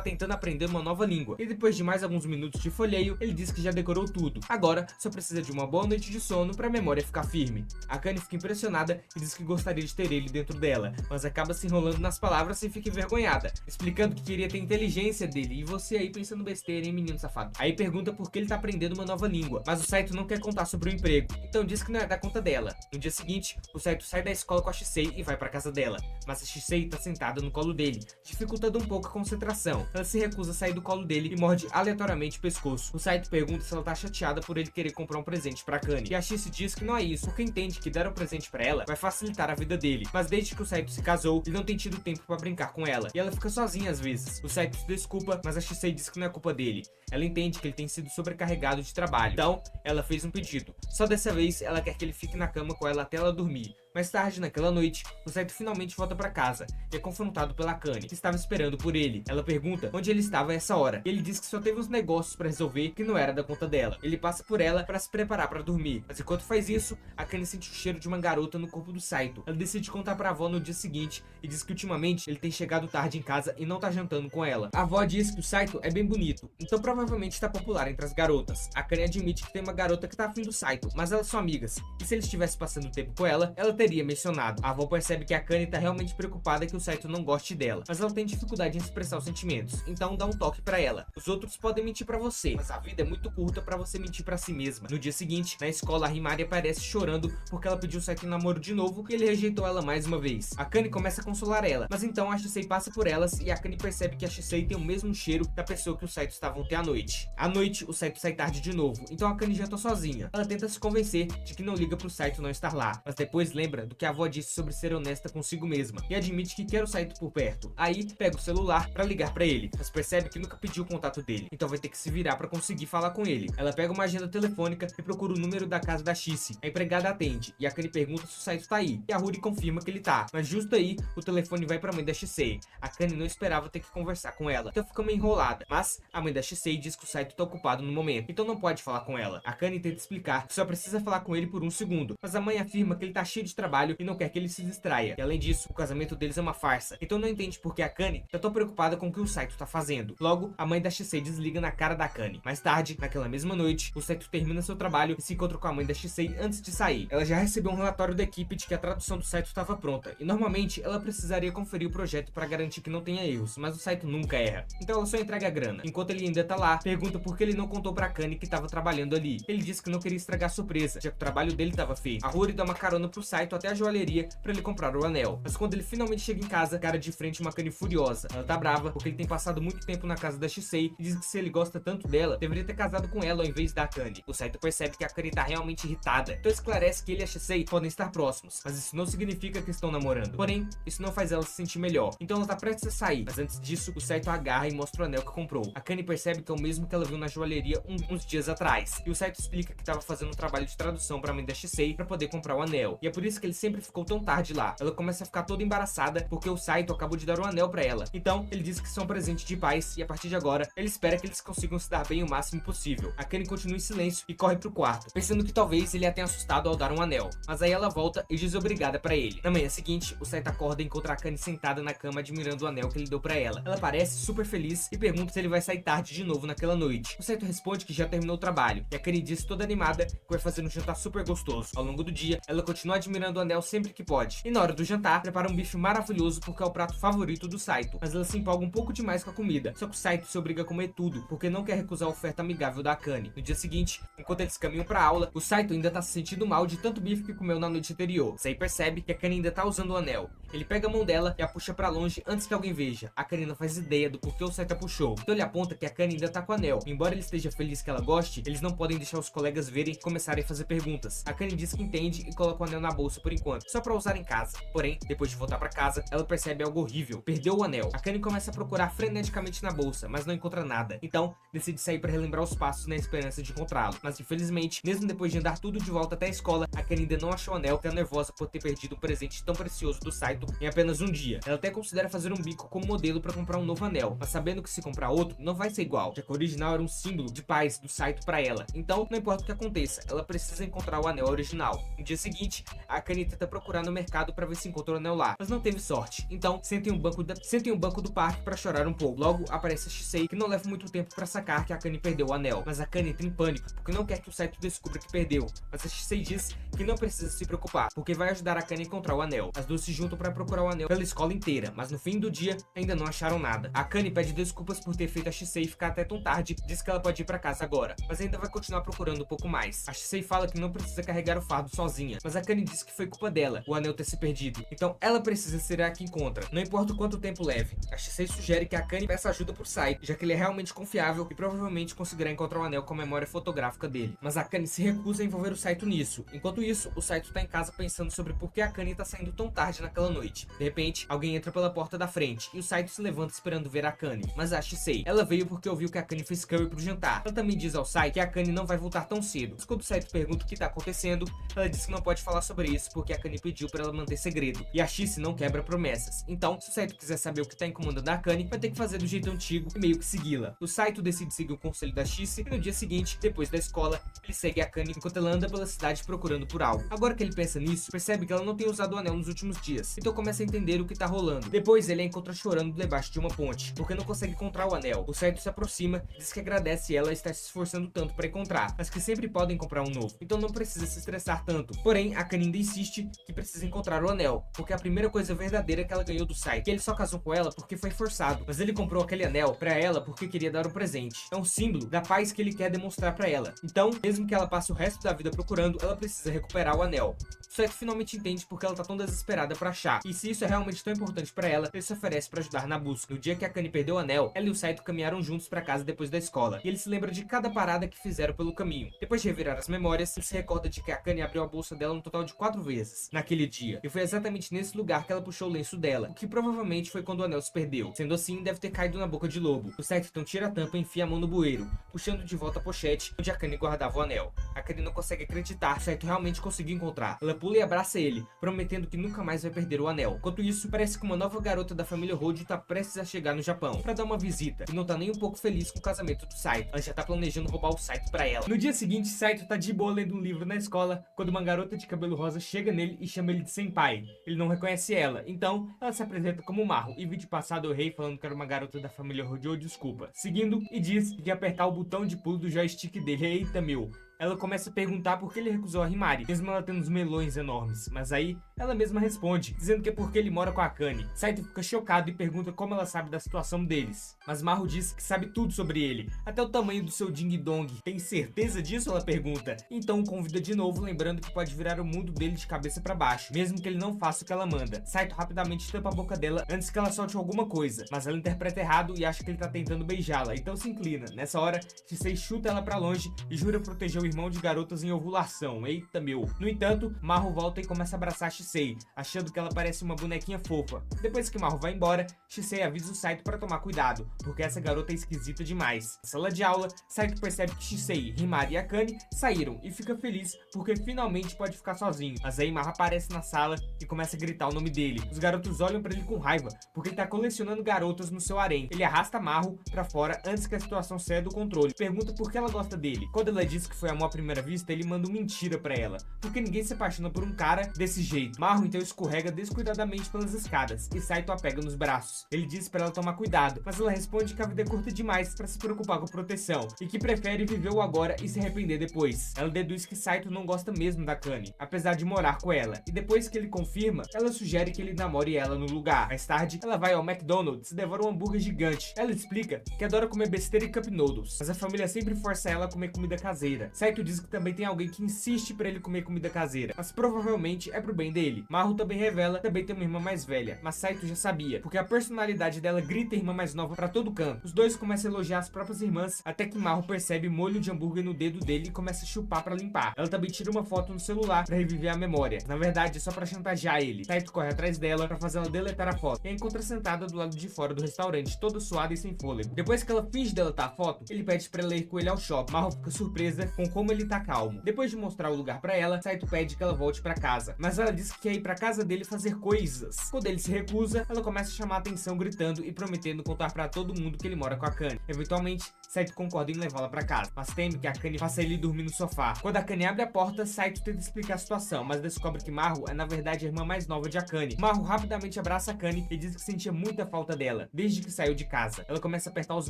tentando aprender uma nova língua. E depois de mais alguns minutos de folheio, ele diz que já decorou tudo. Agora, só precisa de uma boa noite de sono para a memória ficar firme. A Akane fica impressionada e diz que gostaria de ter ele dentro dela, mas acaba se enrolando nas palavras e fica envergonhada, explicando que queria ter inteligência dele. E você aí pensando besteira, hein, menino safado? Aí pergunta por que ele tá aprendendo uma nova língua, mas o Saito não quer contar sobre o emprego, então diz que não é da conta dela. No dia seguinte, o Saito sai da escola com a Shisei e vai pra casa dela, mas a Shisei tá sentada no colo dele, dificultando um pouco a concentração. Ela se recusa a sair do colo dele e morde aleatoriamente o pescoço. O Saito pergunta se ela tá chateada por ele querer comprar um presente pra Akane, e a Shisei diz que não é isso, porque entende que dar um presente pra ela vai facilitar a vida dele. Mas desde que o Saito se casou, ele não tem tido tempo pra brincar com ela, e ela fica sozinha às vezes. O Saito se desculpa, mas a Shisei diz que não é culpa dele. Ela entende que ele tem sido sobrecarregado de trabalho, então ela fez um pedido. Só dessa vez ela quer que ele fique na cama com ela até ela dormir. Mais tarde, naquela noite, o Saito finalmente volta pra casa e é confrontado pela Akane, que estava esperando por ele. Ela pergunta onde ele estava a essa hora, e ele diz que só teve uns negócios pra resolver que não era da conta dela. Ele passa por ela pra se preparar pra dormir, mas enquanto faz isso, a Akane sente o cheiro de uma garota no corpo do Saito. Ela decide contar pra avó no dia seguinte e diz que ultimamente ele tem chegado tarde em casa e não tá jantando com ela. A avó diz que o Saito é bem bonito, então provavelmente tá popular entre as garotas. A Akane admite que tem uma garota que tá afim do Saito, mas elas são amigas, e se ele estivesse passando tempo com ela teria mencionado. A avó percebe que a Akane tá realmente preocupada que o Saito não goste dela, mas ela tem dificuldade em expressar os sentimentos, então dá um toque pra ela. Os outros podem mentir pra você, mas a vida é muito curta pra você mentir pra si mesma. No dia seguinte, na escola, a Himari aparece chorando porque ela pediu o Saito em namoro de novo e ele rejeitou ela mais uma vez. A Akane começa a consolar ela, mas então a Shisei passa por elas e a Akane percebe que a Shisei tem o mesmo cheiro da pessoa que o Saito estava ontem à noite. À noite, o Saito sai tarde de novo, então a Akane janta sozinha. Ela tenta se convencer de que não liga pro Saito não estar lá, mas depois lembra do que a avó disse sobre ser honesta consigo mesma e admite que quer o Saito por perto. Aí pega o celular pra ligar pra ele, mas percebe que nunca pediu o contato dele, então vai ter que se virar pra conseguir falar com ele. Ela pega uma agenda telefônica e procura o número da casa da Shice. A empregada atende e a Akane pergunta se o Saito tá aí, e a Ruri confirma que ele tá, mas justo aí o telefone vai pra mãe da Shisei. A Akane não esperava ter que conversar com ela, então fica meio enrolada, mas a mãe da Shisei diz que o Saito tá ocupado no momento, então não pode falar com ela. A Akane tenta explicar que só precisa falar com ele por um segundo, mas a mãe afirma que ele tá cheio de trabalho e não quer que ele se distraia. E além disso, o casamento deles é uma farsa, então não entende por que a Akane tá tão preocupada com o que o Saito tá fazendo. Logo, a mãe da Shisei desliga na cara da Akane. Mais tarde, naquela mesma noite, o Saito termina seu trabalho e se encontra com a mãe da Shisei antes de sair. Ela já recebeu um relatório da equipe de que a tradução do Saito estava pronta, e normalmente ela precisaria conferir o projeto para garantir que não tenha erros, mas o Saito nunca erra, então ela só entrega a grana. Enquanto ele ainda tá lá, pergunta por que ele não contou pra Akane que tava trabalhando ali. Ele disse que não queria estragar a surpresa, já que o trabalho dele tava feito. A Ruri dá uma carona pro Saito até a joalheria pra ele comprar o anel, mas quando ele finalmente chega em casa, cara de frente uma Akane furiosa. Ela tá brava porque ele tem passado muito tempo na casa da Shisei e diz que se ele gosta tanto dela, deveria ter casado com ela ao invés da Akane. O Saito percebe que a Akane tá realmente irritada, então esclarece que ele e a Shisei podem estar próximos, mas isso não significa que estão namorando. Porém, isso não faz ela se sentir melhor, então ela tá prestes a sair, mas antes disso, o Saito agarra e mostra o anel que comprou. A Akane percebe que é o mesmo que ela viu na joalheria uns dias atrás, e o Saito explica que tava fazendo um trabalho de tradução pra mãe da Shisei pra poder comprar o anel, e é por isso que ele sempre ficou tão tarde lá. Ela começa a ficar toda embaraçada porque o Saito acabou de dar o anel pra ela, então ele diz que são presente de paz e a partir de agora, ele espera que eles consigam se dar bem o máximo possível. A Akane continua em silêncio e corre pro quarto, pensando que talvez ele a tenha assustado ao dar um anel, mas aí ela volta e diz obrigada pra ele. Na manhã seguinte, o Saito acorda e encontra a Akane sentada na cama admirando o anel que ele deu pra ela. Ela parece super feliz e pergunta se ele vai sair tarde de novo naquela noite. O Saito responde que já terminou o trabalho, e a Akane diz toda animada que vai fazer um jantar super gostoso. Ao longo do dia, ela continua admirando o anel sempre que pode, e na hora do jantar, prepara um bife maravilhoso porque é o prato favorito do Saito, mas ela se empolga um pouco demais com a comida, só que o Saito se obriga a comer tudo, porque não quer recusar a oferta amigável da Akane. No dia seguinte, enquanto eles caminham pra aula, o Saito ainda tá se sentindo mal de tanto bife que comeu na noite anterior. Sai percebe que a Akane ainda tá usando o anel. Ele pega a mão dela e a puxa pra longe antes que alguém veja. A Akane não faz ideia do porquê o Saito a puxou, então ele aponta que a Akane ainda tá com o anel. Embora ele esteja feliz que ela goste, eles não podem deixar os colegas verem e começarem a fazer perguntas. A Akane diz que entende e coloca o anel na bolsa por enquanto, só pra usar em casa. Porém, depois de voltar pra casa, ela percebe algo horrível. Perdeu o anel. A Akane começa a procurar freneticamente na bolsa, mas não encontra nada. Então, decide sair pra relembrar os passos na esperança de encontrá-lo. Mas infelizmente, mesmo depois de andar tudo de volta até a escola, a Akane ainda não achou o anel, tá nervosa por ter perdido um presente tão precioso do Saito em apenas um dia. Ela até considera fazer um bico como modelo pra comprar um novo anel, mas sabendo que se comprar outro, não vai ser igual, já que o original era um símbolo de paz do Saito pra ela. Então, não importa o que aconteça, ela precisa encontrar o anel original. No dia seguinte, a Akane tenta procurar no mercado pra ver se encontra o anel lá, mas não teve sorte. Então, senta em um banco do parque pra chorar um pouco. Logo, aparece a Shisei, que não leva muito tempo pra sacar que a Akane perdeu o anel, mas a Akane entra em pânico, porque não quer que o Saito descubra que perdeu. Mas a Shisei diz que não precisa se preocupar, porque vai ajudar a Akane a encontrar o anel. As duas se juntam pra procurar o anel pela escola inteira, mas no fim do dia, ainda não acharam nada. A Akane pede desculpas por ter feito a Shisei ficar até tão tarde, diz que ela pode ir pra casa agora, mas ainda vai continuar procurando um pouco mais. A Shisei fala que não precisa carregar o fardo sozinha, mas a Akane diz que foi culpa dela o anel ter se perdido. Então ela precisa ser a que encontra, não importa o quanto tempo leve. A Shisei sugere que a Akane peça ajuda por Saito, já que ele é realmente confiável e provavelmente conseguirá encontrar o anel com a memória fotográfica dele. Mas a Akane se recusa a envolver o Saito nisso. Enquanto isso, o Saito tá em casa pensando sobre por que a Akane tá saindo tão tarde naquela noite. De repente, alguém entra pela porta da frente e o Saito se levanta esperando ver a Akane. Mas a Shisei, ela veio porque ouviu que a Akane fez curry pro jantar. Ela também diz ao Saito que a Akane não vai voltar tão cedo. Mas quando o Saito pergunta o que tá acontecendo, ela diz que não pode falar sobre isso porque a Akane pediu pra ela manter segredo. E a Shisei não quebra promessas. Então, se o Saito quiser saber o que tá incomodando a Akane, vai ter que fazer do jeito antigo e meio que segui-la. O Saito decide seguir o conselho da Shisei e no dia seguinte, depois da escola, ele segue a Akane enquanto ela anda pela cidade procurando por algo. Agora que ele pensa nisso, percebe que ela não tem usado o anel nos últimos dias, então começa a entender o que tá rolando. Depois ele a encontra chorando debaixo de uma ponte, porque não consegue encontrar o anel. O Saito se aproxima e diz que agradece ela estar se esforçando tanto para encontrar, mas que sempre podem comprar um novo, então não precisa se estressar tanto. Porém, a Akane ainda insiste que precisa encontrar o anel, porque é a primeira coisa verdadeira que ela ganhou do Saito, que ele só casou com ela porque foi forçado, mas ele comprou aquele anel pra ela porque queria dar um presente. É um símbolo da paz que ele quer demonstrar pra ela. Então, mesmo que ela passe o resto da vida procurando, ela precisa recuperar o anel. Saito finalmente entende porque ela tá tão desesperada pra achar, e se isso é realmente tão importante pra ela, ele se oferece pra ajudar na busca. No dia que a Akane perdeu o anel, ela e o Saito caminharam juntos pra casa depois da escola, e ele se lembra de cada parada que fizeram pelo caminho. Depois de revirar as memórias, ele se recorda de que a Akane abriu a bolsa dela um total de 4 vezes naquele dia, e foi exatamente nesse lugar que ela puxou o lenço dela, o que provavelmente foi quando o anel se perdeu. Sendo assim, deve ter caído na boca de lobo. O Saito então tira a tampa e enfia a mão no bueiro, puxando de volta a pochete onde a Akane guardava o anel. A Akane não consegue acreditar, o Saito realmente conseguiu encontrar. Ela pula e abraça ele, prometendo que nunca mais vai perder o anel. Enquanto isso, parece que uma nova garota da família Hojo tá prestes a chegar no Japão pra dar uma visita, e não tá nem um pouco feliz com o casamento do Saito. Ela já tá planejando roubar o Saito pra ela. No dia seguinte, Saito tá de boa lendo um livro na escola, quando uma garota de cabelo rosa chega nele e chama ele de senpai. Ele não reconhece ela, então ela se apresenta como Maru, e vídeo passado eu errei falando que era uma garota da família Hojo, desculpa. Seguindo, e diz que ia apertar o botão de pulo do joystick dele. Eita meu! Ela começa a perguntar por que ele recusou a Himari, mesmo ela tendo uns melões enormes. Mas aí, ela mesma responde, dizendo que é porque ele mora com a Akane. Saito fica chocado e pergunta como ela sabe da situação deles. Mas Maru diz que sabe tudo sobre ele, até o tamanho do seu ding-dong. Tem certeza disso? Ela pergunta. Então o convida de novo, lembrando que pode virar o mundo dele de cabeça pra baixo, mesmo que ele não faça o que ela manda. Saito rapidamente tampa a boca dela antes que ela solte alguma coisa, mas ela interpreta errado e acha que ele tá tentando beijá-la, então se inclina. Nessa hora, Shisei chuta ela pra longe e jura proteger o irmão de garotas em ovulação. Eita meu. No entanto, Maru volta e começa a abraçar Shisei, achando que ela parece uma bonequinha fofa. Depois que Maru vai embora, Shisei avisa o Saito para tomar cuidado, porque essa garota é esquisita demais. Na sala de aula, Saito percebe que Shisei, Himari e Akane saíram e fica feliz porque finalmente pode ficar sozinho. Mas aí Maru aparece na sala e começa a gritar o nome dele. Os garotos olham para ele com raiva, porque ele tá colecionando garotas no seu harém. Ele arrasta Maru pra fora antes que a situação saia do controle. Pergunta por que ela gosta dele. Quando ela diz que foi amor à primeira vista, ele manda uma mentira pra ela, porque ninguém se apaixona por um cara desse jeito. Maru então escorrega descuidadamente pelas escadas e Saito a pega nos braços. Ele diz pra ela tomar cuidado, mas ela responde que a vida é curta demais pra se preocupar com proteção e que prefere viver o agora e se arrepender depois. Ela deduz que Saito não gosta mesmo da Akane, apesar de morar com ela, e depois que ele confirma, ela sugere que ele namore ela no lugar. Mais tarde, ela vai ao McDonald's e devora um hambúrguer gigante. Ela explica que adora comer besteira e cup noodles, mas a família sempre força ela a comer comida caseira. Saito diz que também tem alguém que insiste pra ele comer comida caseira, mas provavelmente é pro bem dele. Maru também revela que também tem uma irmã mais velha, mas Saito já sabia, porque a personalidade dela grita a irmã mais nova pra todo canto. Os dois começam a elogiar as próprias irmãs, até que Maru percebe molho de hambúrguer no dedo dele e começa a chupar pra limpar. Ela também tira uma foto no celular pra reviver a memória. Na verdade, é só pra chantagear ele. Saito corre atrás dela pra fazer ela deletar a foto e a encontra sentada do lado de fora do restaurante, toda suada e sem fôlego. Depois que ela finge deletar a foto, ele pede pra ela ir com ele ao shopping. Maru fica surpresa com como ele tá calmo. Depois de mostrar o lugar pra ela, Saito pede que ela volte pra casa, mas ela diz que quer ir pra casa dele fazer coisas. Quando ele se recusa, ela começa a chamar a atenção gritando e prometendo contar pra todo mundo que ele mora com a Akane. Eventualmente, Saito concorda em levá-la pra casa, mas teme que a Akane faça ele dormir no sofá. Quando a Akane abre a porta, Saito tenta explicar a situação, mas descobre que Maru é na verdade a irmã mais nova de Akane. Maru rapidamente abraça a Akane e diz que sentia muita falta dela, desde que saiu de casa. Ela começa a apertar os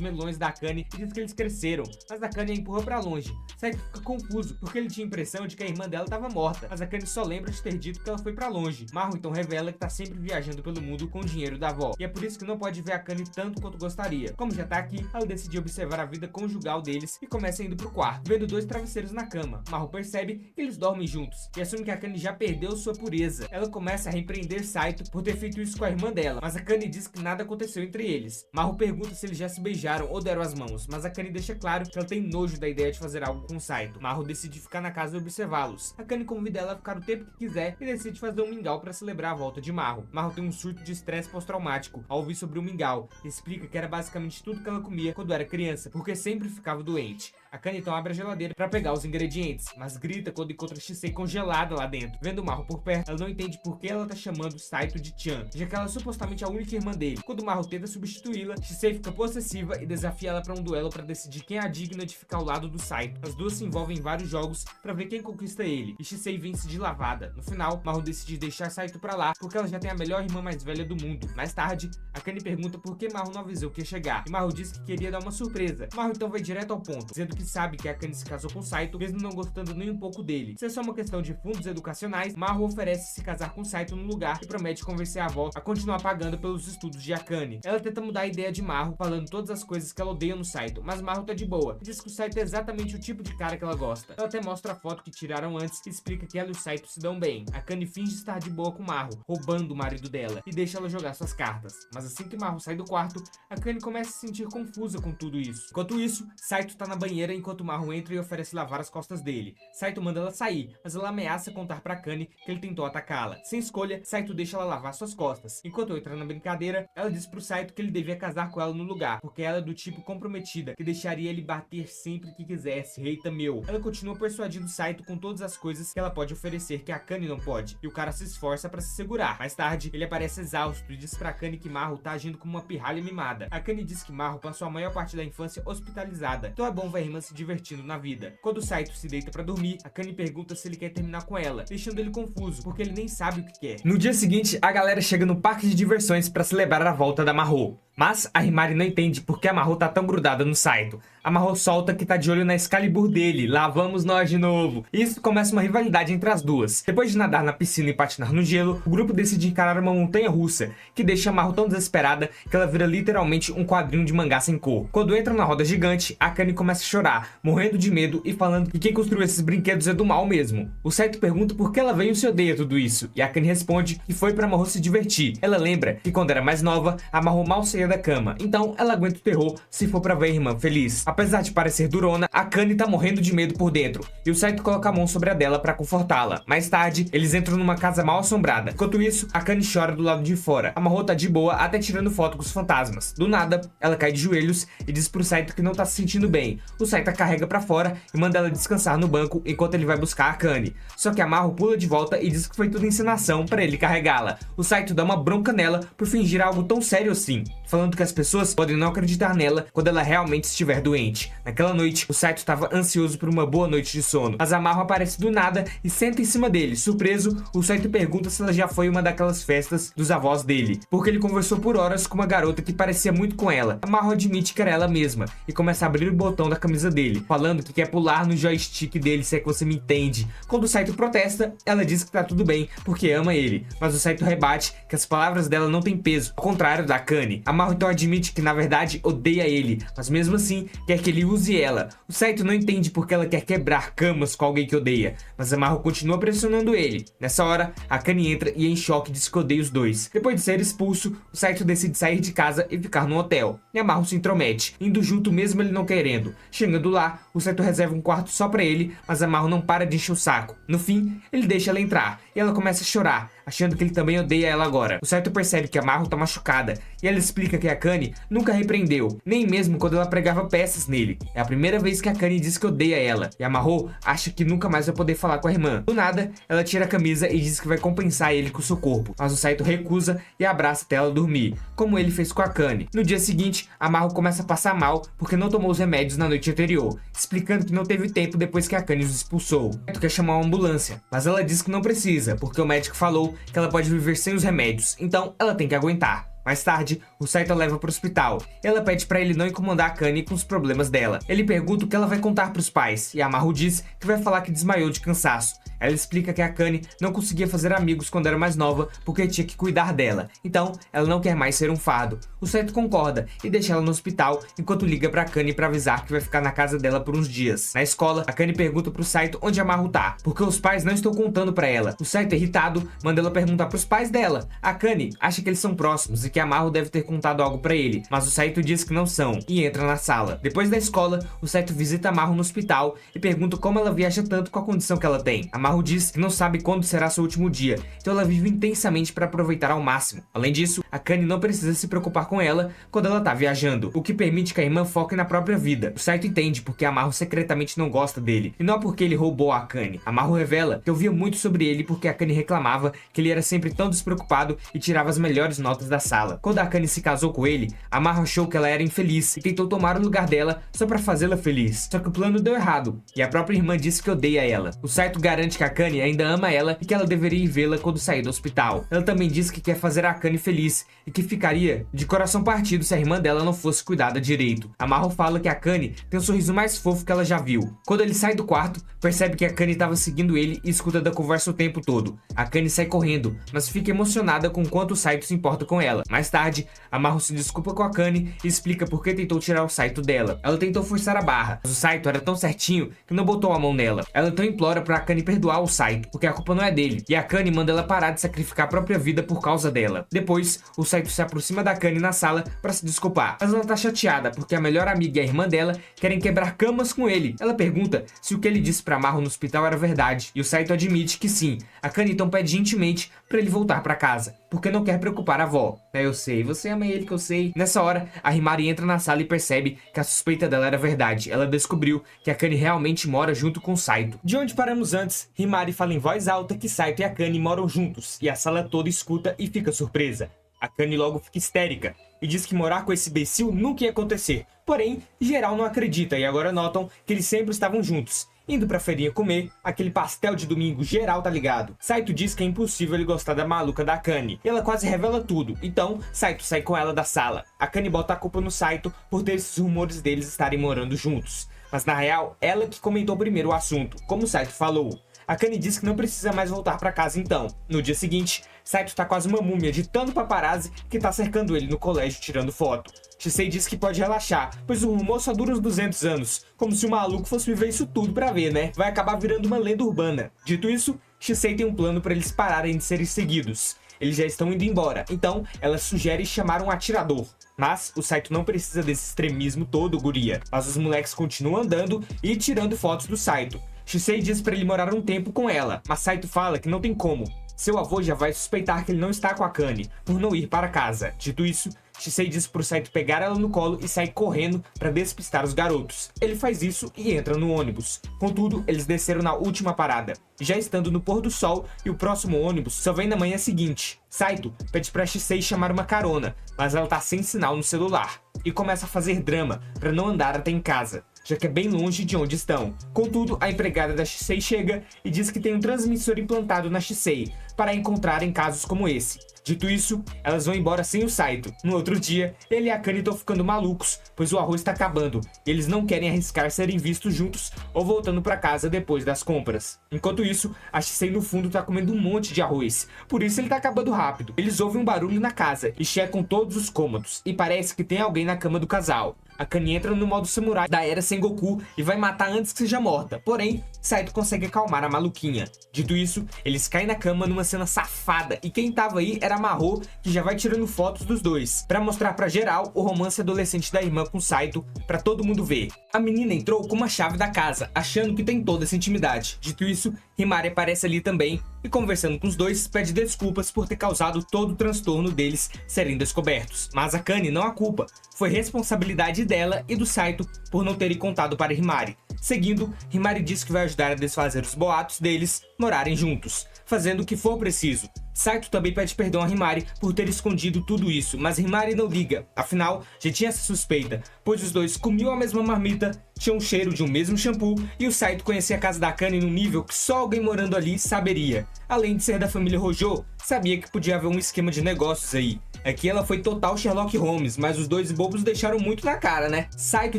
melões da Akane e diz que eles cresceram, mas a Akane a empurra pra longe. Saito fica fica confuso, porque ele tinha a impressão de que a irmã dela estava morta, mas a Akane só lembra de ter dito que ela foi pra longe. Marro então revela que tá sempre viajando pelo mundo com o dinheiro da avó, e é por isso que não pode ver a Akane tanto quanto gostaria. Como já tá aqui, ela decide observar a vida conjugal deles e começa indo pro quarto, vendo 2 travesseiros na cama. Marro percebe que eles dormem juntos e assume que a Akane já perdeu sua pureza. Ela começa a repreender Saito por ter feito isso com a irmã dela, mas a Akane diz que nada aconteceu entre eles. Marro pergunta se eles já se beijaram ou deram as mãos, mas a Akane deixa claro que ela tem nojo da ideia de fazer algo com Saito. Marro decide ficar na casa e observá-los. A Akane convida ela a ficar o tempo que quiser e decide fazer um mingau para celebrar a volta de Marro. Marro tem um surto de estresse pós-traumático ao ouvir sobre o mingau e explica que era basicamente tudo que ela comia quando era criança, porque sempre ficava doente. A Akane então abre a geladeira para pegar os ingredientes, mas grita quando encontra Shisei congelada lá dentro. Vendo Marro por perto, ela não entende por que ela tá chamando Saito de Chan, já que ela é supostamente a única irmã dele. Quando Marro tenta substituí-la, Shisei fica possessiva e desafia ela para um duelo para decidir quem é a digna de ficar ao lado do Saito. As duas se envolvem em vários jogos para ver quem conquista ele, e Shisei vence de lavada. No final, Marro decide deixar Saito pra lá, porque ela já tem a melhor irmã mais velha do mundo. Mais tarde, a Akane pergunta por que Marro não avisou que ia chegar, e Marro diz que queria dar uma surpresa. Marro então vai direto ao ponto, dizendo que sabe que a Akane se casou com Saito, mesmo não gostando nem um pouco dele. Se é só uma questão de fundos educacionais, Marro oferece se casar com Saito no lugar e promete convencer a avó a continuar pagando pelos estudos de Akane. Ela tenta mudar a ideia de Marro, falando todas as coisas que ela odeia no Saito, mas Marro tá de boa, e diz que o Saito é exatamente o tipo de cara que ela gosta. Ela até mostra a foto que tiraram antes e explica que ela e o Saito se dão bem. A Akane finge estar de boa com Marro, roubando o marido dela, e deixa ela jogar suas cartas. Mas assim que Marro sai do quarto, a Akane começa a se sentir confusa com tudo isso. Enquanto isso, Saito tá na banheira enquanto Marro entra e oferece lavar as costas dele. Saito manda ela sair, mas ela ameaça contar pra Akane que ele tentou atacá-la. Sem escolha, Saito deixa ela lavar suas costas. Enquanto entra na brincadeira, ela diz pro Saito que ele devia casar com ela no lugar, porque ela é do tipo comprometida, que deixaria ele bater sempre que quisesse. Eita meu! Ela continua persuadindo Saito com todas as coisas que ela pode oferecer que a Akane não pode, e o cara se esforça pra se segurar. Mais tarde, ele aparece exausto e diz pra Akane que Marro tá agindo como uma pirralha mimada. A Akane diz que Marro passou a maior parte da infância hospitalizada, então é bom ver a irmã se divertindo na vida. Quando Saito se deita pra dormir, a Akane pergunta se ele quer terminar com ela, deixando ele confuso, porque ele nem sabe o que quer. No dia seguinte, a galera chega no parque de diversões pra celebrar a volta da Marro. Mas a Himari não entende por que a Marro tá tão grudada no Saito. A Marro solta que tá de olho na Excalibur dele. Lá vamos nós de novo. E isso começa uma rivalidade entre as duas. Depois de nadar na piscina e patinar no gelo, o grupo decide encarar uma montanha russa, que deixa a Marro tão desesperada que ela vira literalmente um quadrinho de mangá sem cor. Quando entram na roda gigante, a Akane começa a chorar, morrendo de medo e falando que quem construiu esses brinquedos é do mal mesmo. O Saito pergunta por que ela veio e se odeia tudo isso, e a Akane responde que foi pra Marro se divertir. Ela lembra que quando era mais nova, a Marro mal saía da cama, então ela aguenta o terror se for pra ver a irmã feliz. Apesar de parecer durona, a Akane tá morrendo de medo por dentro, e o Saito coloca a mão sobre a dela pra confortá-la. Mais tarde, eles entram numa casa mal assombrada. Enquanto isso, a Akane chora do lado de fora. A Marro tá de boa, até tirando foto com os fantasmas. Do nada, ela cai de joelhos e diz pro Saito que não tá se sentindo bem. O Saito a carrega pra fora e manda ela descansar no banco enquanto ele vai buscar a Akane. Só que a Marro pula de volta e diz que foi tudo encenação pra ele carregá-la. O Saito dá uma bronca nela por fingir algo tão sério assim, falando que as pessoas podem não acreditar nela quando ela realmente estiver doente. Naquela noite, o Saito estava ansioso por uma boa noite de sono, mas a Marro aparece do nada e senta em cima dele. Surpreso, o Saito pergunta se ela já foi em uma daquelas festas dos avós dele, porque ele conversou por horas com uma garota que parecia muito com ela. A Marro admite que era ela mesma e começa a abrir o botão da camisa dele, falando que quer pular no joystick dele, se é que você me entende. Quando o Saito protesta, ela diz que tá tudo bem porque ama ele, mas o Saito rebate que as palavras dela não têm peso, ao contrário da Akane. A Marro então admite que na verdade odeia ele, mas mesmo assim quer que ele use ela. O Saito não entende porque ela quer quebrar camas com alguém que odeia, mas a Marro continua pressionando ele. Nessa hora, a Akane entra e em choque diz que odeia os dois. Depois de ser expulso, o Saito decide sair de casa e ficar no hotel, e a Marro se intromete, indo junto mesmo ele não querendo. Chegando lá, o Saito reserva um quarto só pra ele, mas a Marro não para de encher o saco. No fim, ele deixa ela entrar, e ela começa a chorar, achando que ele também odeia ela agora. O Saito percebe que a Marro tá machucada, e ela explica que a Akane nunca repreendeu, nem mesmo quando ela pregava peças nele. É a primeira vez que a Akane diz que odeia ela, e a Marro acha que nunca mais vai poder falar com a irmã. Do nada, ela tira a camisa e diz que vai compensar ele com o seu corpo, mas o Saito recusa e abraça até ela dormir, como ele fez com a Akane. No dia seguinte, a Marro começa a passar mal porque não tomou os remédios na noite anterior, explicando que não teve tempo depois que a Akane os expulsou. O Saito quer chamar uma ambulância, mas ela diz que não precisa, porque o médico falou que ela pode viver sem os remédios, então ela tem que aguentar. Mais tarde, o Saito a leva pro hospital. Ela pede pra ele não incomodar a Akane com os problemas dela. Ele pergunta o que ela vai contar pros pais, e a Maru diz que vai falar que desmaiou de cansaço. Ela explica que a Akane não conseguia fazer amigos quando era mais nova porque tinha que cuidar dela, então ela não quer mais ser um fardo. O Saito concorda e deixa ela no hospital enquanto liga pra Akane pra avisar que vai ficar na casa dela por uns dias. Na escola, a Akane pergunta pro Saito onde a Maru tá, porque os pais não estão contando pra ela. O Saito, irritado, manda ela perguntar pros pais dela. A Akane acha que eles são próximos e que a Maru deve ter contado algo pra ele, mas o Saito diz que não são e entra na sala. Depois da escola, o Saito visita a Maru no hospital e pergunta como ela viaja tanto com a condição que ela tem. A Maru diz que não sabe quando será seu último dia, então ela vive intensamente para aproveitar ao máximo. Além disso, a Akane não precisa se preocupar com ela quando ela tá viajando, o que permite que a irmã foque na própria vida. O Saito entende porque a Maru secretamente não gosta dele, e não porque ele roubou a Akane. A Maru revela que ouvia muito sobre ele porque a Akane reclamava que ele era sempre tão despreocupado e tirava as melhores notas da sala. Quando a Akane se casou com ele, a Maru achou que ela era infeliz e tentou tomar o lugar dela só para fazê-la feliz. Só que o plano deu errado, e a própria irmã disse que odeia ela. O Saito garante que a Akane ainda ama ela e que ela deveria ir vê-la quando sair do hospital. Ela também diz que quer fazer a Akane feliz e que ficaria de coração partido se a irmã dela não fosse cuidada direito. A Maru fala que a Akane tem o sorriso mais fofo que ela já viu. Quando ele sai do quarto, percebe que a Akane estava seguindo ele e escuta da conversa o tempo todo. A Akane sai correndo, mas fica emocionada com o quanto o Saito se importa com ela. Mais tarde, a Maru se desculpa com a Akane e explica por que tentou tirar o Saito dela. Ela tentou forçar a barra, mas o Saito era tão certinho que não botou a mão nela. Ela então implora pra Akane perdoar o Saito, porque a culpa não é dele, e a Akane manda ela parar de sacrificar a própria vida por causa dela. Depois, o Saito se aproxima da Akane na sala pra se desculpar, mas ela tá chateada porque a melhor amiga e a irmã dela querem quebrar camas com ele. Ela pergunta se o que ele disse pra Maru no hospital era verdade, e o Saito admite que sim. A Akane então pede gentilmente pra ele voltar pra casa, porque não quer preocupar a avó. Eu sei, você ama ele que eu sei. Nessa hora, a Himari entra na sala e percebe que a suspeita dela era verdade. Ela descobriu que a Akane realmente mora junto com Saito. De onde paramos antes, Himari fala em voz alta que Saito e a Akane moram juntos, e a sala toda escuta e fica surpresa. A Akane logo fica histérica e diz que morar com esse imbecil nunca ia acontecer. Porém, geral não acredita e agora notam que eles sempre estavam juntos, indo pra feirinha comer aquele pastel de domingo geral, tá ligado? Saito diz que é impossível ele gostar da maluca da Akane, e ela quase revela tudo, então Saito sai com ela da sala. A Akane bota a culpa no Saito por ter esses rumores deles estarem morando juntos, mas na real, ela que comentou primeiro o assunto, como Saito falou. A Akane diz que não precisa mais voltar pra casa então. No dia seguinte, Saito tá quase uma múmia de tanto paparazzi que tá cercando ele no colégio tirando foto. Shisei diz que pode relaxar, pois o rumor só dura uns 200 anos. Como se o maluco fosse viver isso tudo pra ver, né? Vai acabar virando uma lenda urbana. Dito isso, Shisei tem um plano pra eles pararem de serem seguidos. Eles já estão indo embora, então ela sugere chamar um atirador. Mas o Saito não precisa desse extremismo todo, guria. Mas os moleques continuam andando e tirando fotos do Saito. Shisei diz pra ele morar um tempo com ela, mas Saito fala que não tem como. Seu avô já vai suspeitar que ele não está com a Akane, por não ir para casa. Dito isso, Shisei diz pro Saito pegar ela no colo e sair correndo para despistar os garotos. Ele faz isso e entra no ônibus. Contudo, eles desceram na última parada, já estando no pôr do sol, e o próximo ônibus só vem na manhã seguinte. Saito pede pra Shisei chamar uma carona, mas ela tá sem sinal no celular, e começa a fazer drama para não andar até em casa, já que é bem longe de onde estão. Contudo, a empregada da Shisei chega e diz que tem um transmissor implantado na Shisei para encontrar em casos como esse. Dito isso, elas vão embora sem o Saito. No outro dia, ele e a Akane estão ficando malucos, pois o arroz está acabando, e eles não querem arriscar serem vistos juntos ou voltando para casa depois das compras. Enquanto isso, a Shisei no fundo está comendo um monte de arroz, por isso ele está acabando rápido. Eles ouvem um barulho na casa e checam todos os cômodos, e parece que tem alguém na cama do casal. A Akane entra no modo samurai da era Sengoku e vai matar antes que seja morta, porém, Saito consegue acalmar a maluquinha. Dito isso, eles caem na cama numa cena safada, e quem tava aí era a Maru, que já vai tirando fotos dos dois, pra mostrar pra geral o romance adolescente da irmã com Saito, pra todo mundo ver. A menina entrou com uma chave da casa, achando que tem toda essa intimidade. Dito isso, Himari aparece ali também, e conversando com os dois, pede desculpas por ter causado todo o transtorno deles serem descobertos. Mas a Akane não a culpa, foi responsabilidade dela e do Saito por não terem contado para Himari. Seguindo, Himari diz que vai ajudar a desfazer os boatos deles morarem juntos, fazendo o que for preciso. Saito também pede perdão a Himari por ter escondido tudo isso, mas Himari não liga, afinal, já tinha essa suspeita, pois os dois comiam a mesma marmita, tinham um cheiro de um mesmo shampoo e o Saito conhecia a casa da Akane num nível que só alguém morando ali saberia. Além de ser da família Hojo, sabia que podia haver um esquema de negócios aí. Aqui ela foi total Sherlock Holmes, mas os dois bobos deixaram muito na cara, né? Saito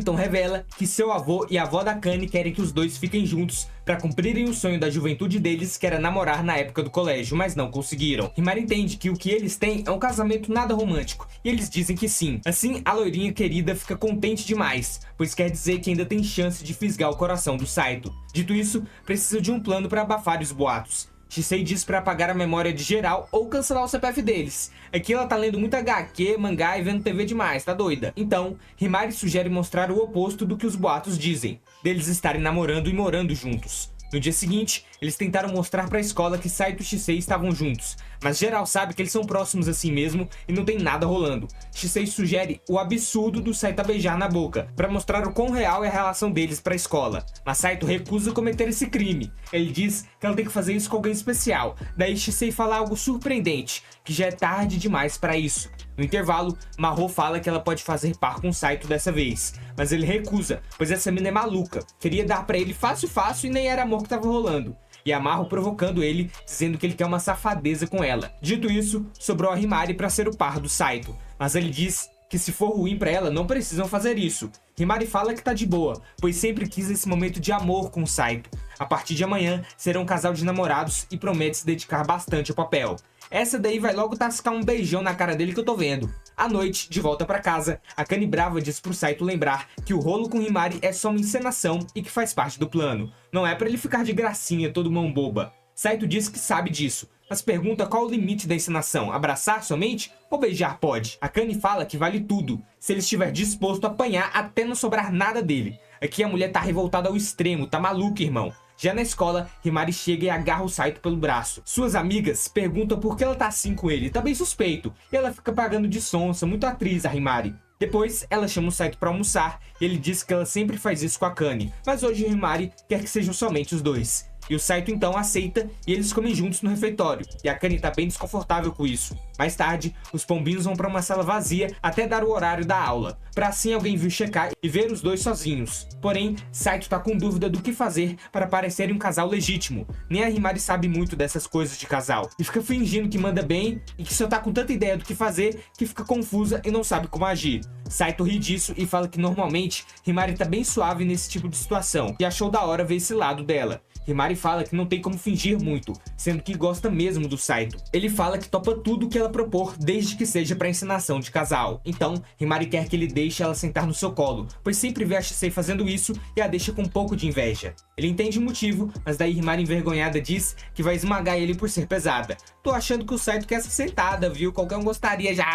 então revela que seu avô e a avó da Akane querem que os dois fiquem juntos para cumprirem o sonho da juventude deles, que era namorar na época do colégio, mas não conseguiram. Himari entende que o que eles têm é um casamento nada romântico, e eles dizem que sim. Assim, a loirinha querida fica contente demais, pois quer dizer que ainda tem chance de fisgar o coração do Saito. Dito isso, precisa de um plano para abafar os boatos. Shisei diz pra apagar a memória de geral ou cancelar o CPF deles. Aqui ela tá lendo muito HQ, mangá e vendo TV demais, tá doida? Então, Himari sugere mostrar o oposto do que os boatos dizem, deles estarem namorando e morando juntos. No dia seguinte, eles tentaram mostrar pra escola que Saito e Shisei estavam juntos, mas geral sabe que eles são próximos assim mesmo e não tem nada rolando. Shisei sugere o absurdo do Saito beijar na boca, pra mostrar o quão real é a relação deles pra escola, mas Saito recusa cometer esse crime. Ele diz que ela tem que fazer isso com alguém especial, daí Shisei fala algo surpreendente, que já é tarde demais pra isso. No intervalo, Mahou fala que ela pode fazer par com Saito dessa vez, mas ele recusa, pois essa mina é maluca, queria dar pra ele fácil e nem era amor que tava rolando. E a Mahou provocando ele, dizendo que ele quer uma safadeza com ela. Dito isso, sobrou a Himari pra ser o par do Saito, mas ele diz que se for ruim pra ela, não precisam fazer isso. Himari fala que tá de boa, pois sempre quis esse momento de amor com Saito. A partir de amanhã, serão um casal de namorados e promete se dedicar bastante ao papel. Essa daí vai logo tascar um beijão na cara dele que eu tô vendo. À noite, de volta pra casa, Akane brava diz pro Saito lembrar que o rolo com Himari é só uma encenação e que faz parte do plano. Não é pra ele ficar de gracinha todo mão boba. Saito diz que sabe disso, mas pergunta qual o limite da encenação, abraçar somente ou beijar pode? Akane fala que vale tudo, se ele estiver disposto a apanhar até não sobrar nada dele. Aqui a mulher tá revoltada ao extremo, tá maluca, irmão. Já na escola, Himari chega e agarra o Saito pelo braço. Suas amigas perguntam por que ela tá assim com ele, tá bem suspeito. E ela fica pagando de sonsa, muito atriz a Himari. Depois, ela chama o Saito pra almoçar e ele diz que ela sempre faz isso com a Akane. Mas hoje Himari quer que sejam somente os dois. E o Saito então aceita e eles comem juntos no refeitório. E a Akane tá bem desconfortável com isso. Mais tarde, os pombinhos vão pra uma sala vazia até dar o horário da aula, pra assim alguém vir checar e ver os dois sozinhos. Porém, Saito tá com dúvida do que fazer para parecer um casal legítimo. Nem a Himari sabe muito dessas coisas de casal, e fica fingindo que manda bem e que só tá com tanta ideia do que fazer que fica confusa e não sabe como agir. Saito ri disso e fala que normalmente Himari tá bem suave nesse tipo de situação, e achou da hora ver esse lado dela. Himari fala que não tem como fingir muito, sendo que gosta mesmo do Saito. Ele fala que topa tudo que ela propor, desde que seja pra encenação de casal. Então, Himari quer que ele deixe ela sentar no seu colo, pois sempre vê a Shisei fazendo isso e a deixa com um pouco de inveja. Ele entende o motivo, mas daí Himari envergonhada diz que vai esmagar ele por ser pesada. Tô achando que o Saito quer essa sentada, viu? Qualquer um gostaria já.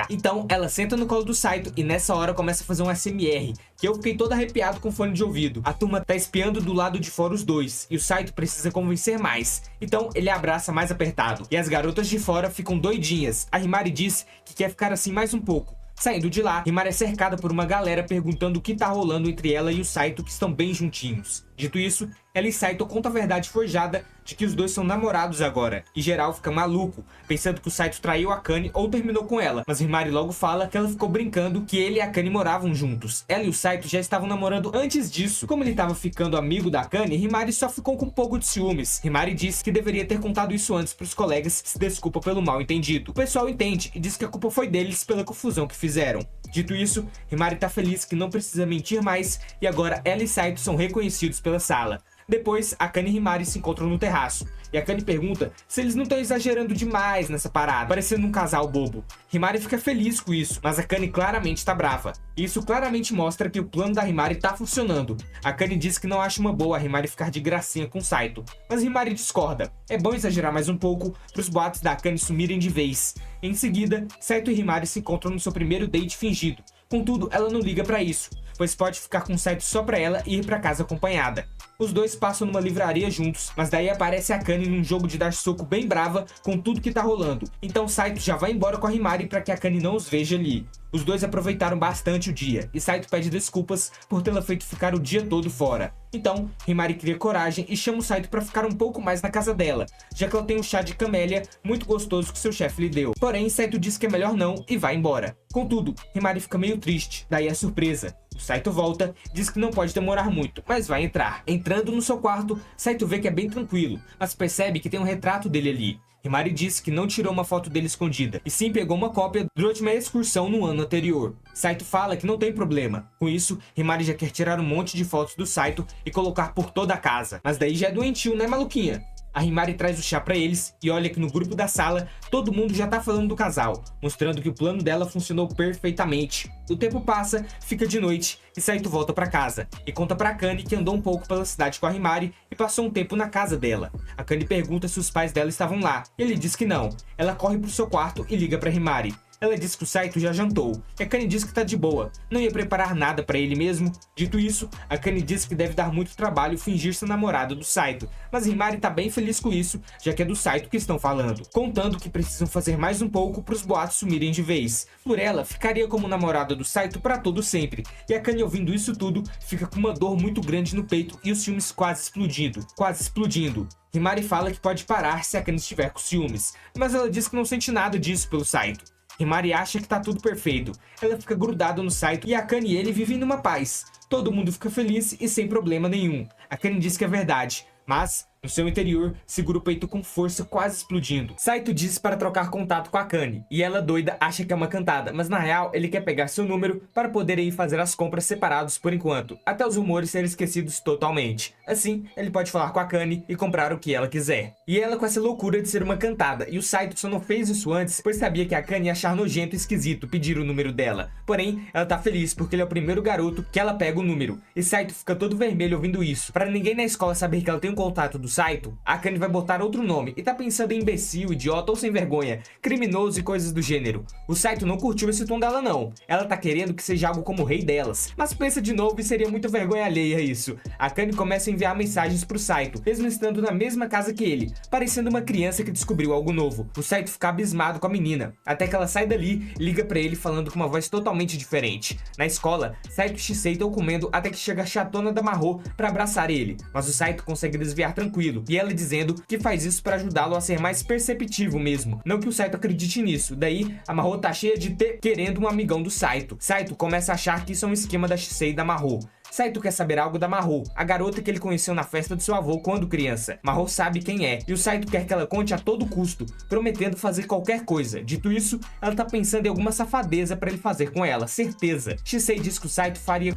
Então, ela senta no colo do Saito e nessa hora começa a fazer um ASMR, que eu fiquei todo arrepiado com fone de ouvido. A turma tá espiando do lado de fora os dois, e o Saito precisa convencer mais. Então, ele abraça mais apertado. E as garotas de fora ficam doidinhas. A Himari diz que quer ficar assim mais um pouco. Saindo de lá, Himari é cercada por uma galera perguntando o que tá rolando entre ela e o Saito, que estão bem juntinhos. Dito isso, ela e Saito contam a verdade forjada de que os dois são namorados agora, e geral fica maluco, pensando que o Saito traiu a Akane ou terminou com ela, mas Himari logo fala que ela ficou brincando que ele e a Akane moravam juntos. Ela e o Saito já estavam namorando antes disso. Como ele estava ficando amigo da Akane, Himari só ficou com um pouco de ciúmes. Himari diz que deveria ter contado isso antes pros colegas e se desculpa pelo mal entendido. O pessoal entende e diz que a culpa foi deles pela confusão que fizeram. Dito isso, Himari tá feliz que não precisa mentir mais e agora ela e Saito são reconhecidos pela sala. Depois, Akane e Himari se encontram no terraço, e Akane pergunta se eles não estão exagerando demais nessa parada, parecendo um casal bobo. Himari fica feliz com isso, mas Akane claramente tá brava. Isso claramente mostra que o plano da Himari tá funcionando. Akane diz que não acha uma boa a Himari ficar de gracinha com Saito, mas Himari discorda. É bom exagerar mais um pouco pros boatos da Akane sumirem de vez. Em seguida, Saito e Himari se encontram no seu primeiro date fingido. Contudo, ela não liga pra isso, pois pode ficar com Saito só pra ela e ir pra casa acompanhada. Os dois passam numa livraria juntos, mas daí aparece a Akane num jogo de dar soco bem brava com tudo que tá rolando. Então Saito já vai embora com a Himari pra que a Akane não os veja ali. Os dois aproveitaram bastante o dia, e Saito pede desculpas por tê-la feito ficar o dia todo fora. Então, Himari cria coragem e chama o Saito pra ficar um pouco mais na casa dela, já que ela tem um chá de camélia muito gostoso que seu chefe lhe deu. Porém, Saito diz que é melhor não e vai embora. Contudo, Himari fica meio triste, daí a surpresa. O Saito volta, diz que não pode demorar muito, mas vai entrar. Entrando no seu quarto, Saito vê que é bem tranquilo, mas percebe que tem um retrato dele ali. Himari diz que não tirou uma foto dele escondida, e sim pegou uma cópia durante uma excursão no ano anterior. Saito fala que não tem problema. Com isso, Himari já quer tirar um monte de fotos do Saito e colocar por toda a casa. Mas daí já é doentio, né, maluquinha? A Himari traz o chá pra eles e olha que no grupo da sala todo mundo já tá falando do casal, mostrando que o plano dela funcionou perfeitamente. O tempo passa, fica de noite e Saito volta pra casa e conta pra Akane que andou um pouco pela cidade com a Himari e passou um tempo na casa dela. Akane pergunta se os pais dela estavam lá e ele diz que não. Ela corre pro seu quarto e liga pra Himari. Ela diz que o Saito já jantou, e a Akane diz que tá de boa, não ia preparar nada pra ele mesmo. Dito isso, a Akane diz que deve dar muito trabalho fingir ser namorada do Saito, mas Himari tá bem feliz com isso, já que é do Saito que estão falando, contando que precisam fazer mais um pouco pros boatos sumirem de vez. Por ela, ficaria como namorada do Saito pra todo sempre, e a Akane ouvindo isso tudo, fica com uma dor muito grande no peito e os ciúmes quase explodindo. Himari fala que pode parar se a Akane estiver com ciúmes, mas ela diz que não sente nada disso pelo Saito. Himari acha que tá tudo perfeito. Ela fica grudada no Saito e a Akane e ele vivem numa paz. Todo mundo fica feliz e sem problema nenhum. A Akane diz que é verdade, mas no seu interior, segura o peito com força, quase explodindo. Saito diz para trocar contato com a Akane, e ela doida acha que é uma cantada, mas na real ele quer pegar seu número para poder ir fazer as compras separados por enquanto, até os rumores serem esquecidos totalmente. Assim, ele pode falar com a Akane e comprar o que ela quiser. E ela com essa loucura de ser uma cantada, e o Saito só não fez isso antes, pois sabia que a Akane ia achar nojento e esquisito pedir o número dela. Porém, ela tá feliz porque ele é o primeiro garoto que ela pega o número, e Saito fica todo vermelho ouvindo isso. Para ninguém na escola saber que ela tem um contato do Saito, a Akane vai botar outro nome e tá pensando em imbecil, idiota ou sem vergonha, criminoso e coisas do gênero. O Saito não curtiu esse tom dela não, ela tá querendo que seja algo como o rei delas, mas pensa de novo e seria muita vergonha alheia isso. A Akane começa a enviar mensagens pro Saito, mesmo estando na mesma casa que ele, parecendo uma criança que descobriu algo novo. O Saito fica abismado com a menina, até que ela sai dali e liga pra ele falando com uma voz totalmente diferente. Na escola, Saito e Shisei estão comendo até que chega a chatona da Mahou pra abraçar ele, mas o Saito consegue desviar tranquilo, e ela dizendo que faz isso para ajudá-lo a ser mais perceptivo mesmo. Não que o Saito acredite nisso, daí a Mahou tá cheia de querendo um amigão do Saito. Saito começa a achar que isso é um esquema da Shisei e da Mahou. Saito quer saber algo da Mahou, a garota que ele conheceu na festa do seu avô quando criança. Mahou sabe quem é, e o Saito quer que ela conte a todo custo, prometendo fazer qualquer coisa. Dito isso, ela tá pensando em alguma safadeza pra ele fazer com ela, certeza. Shisei diz que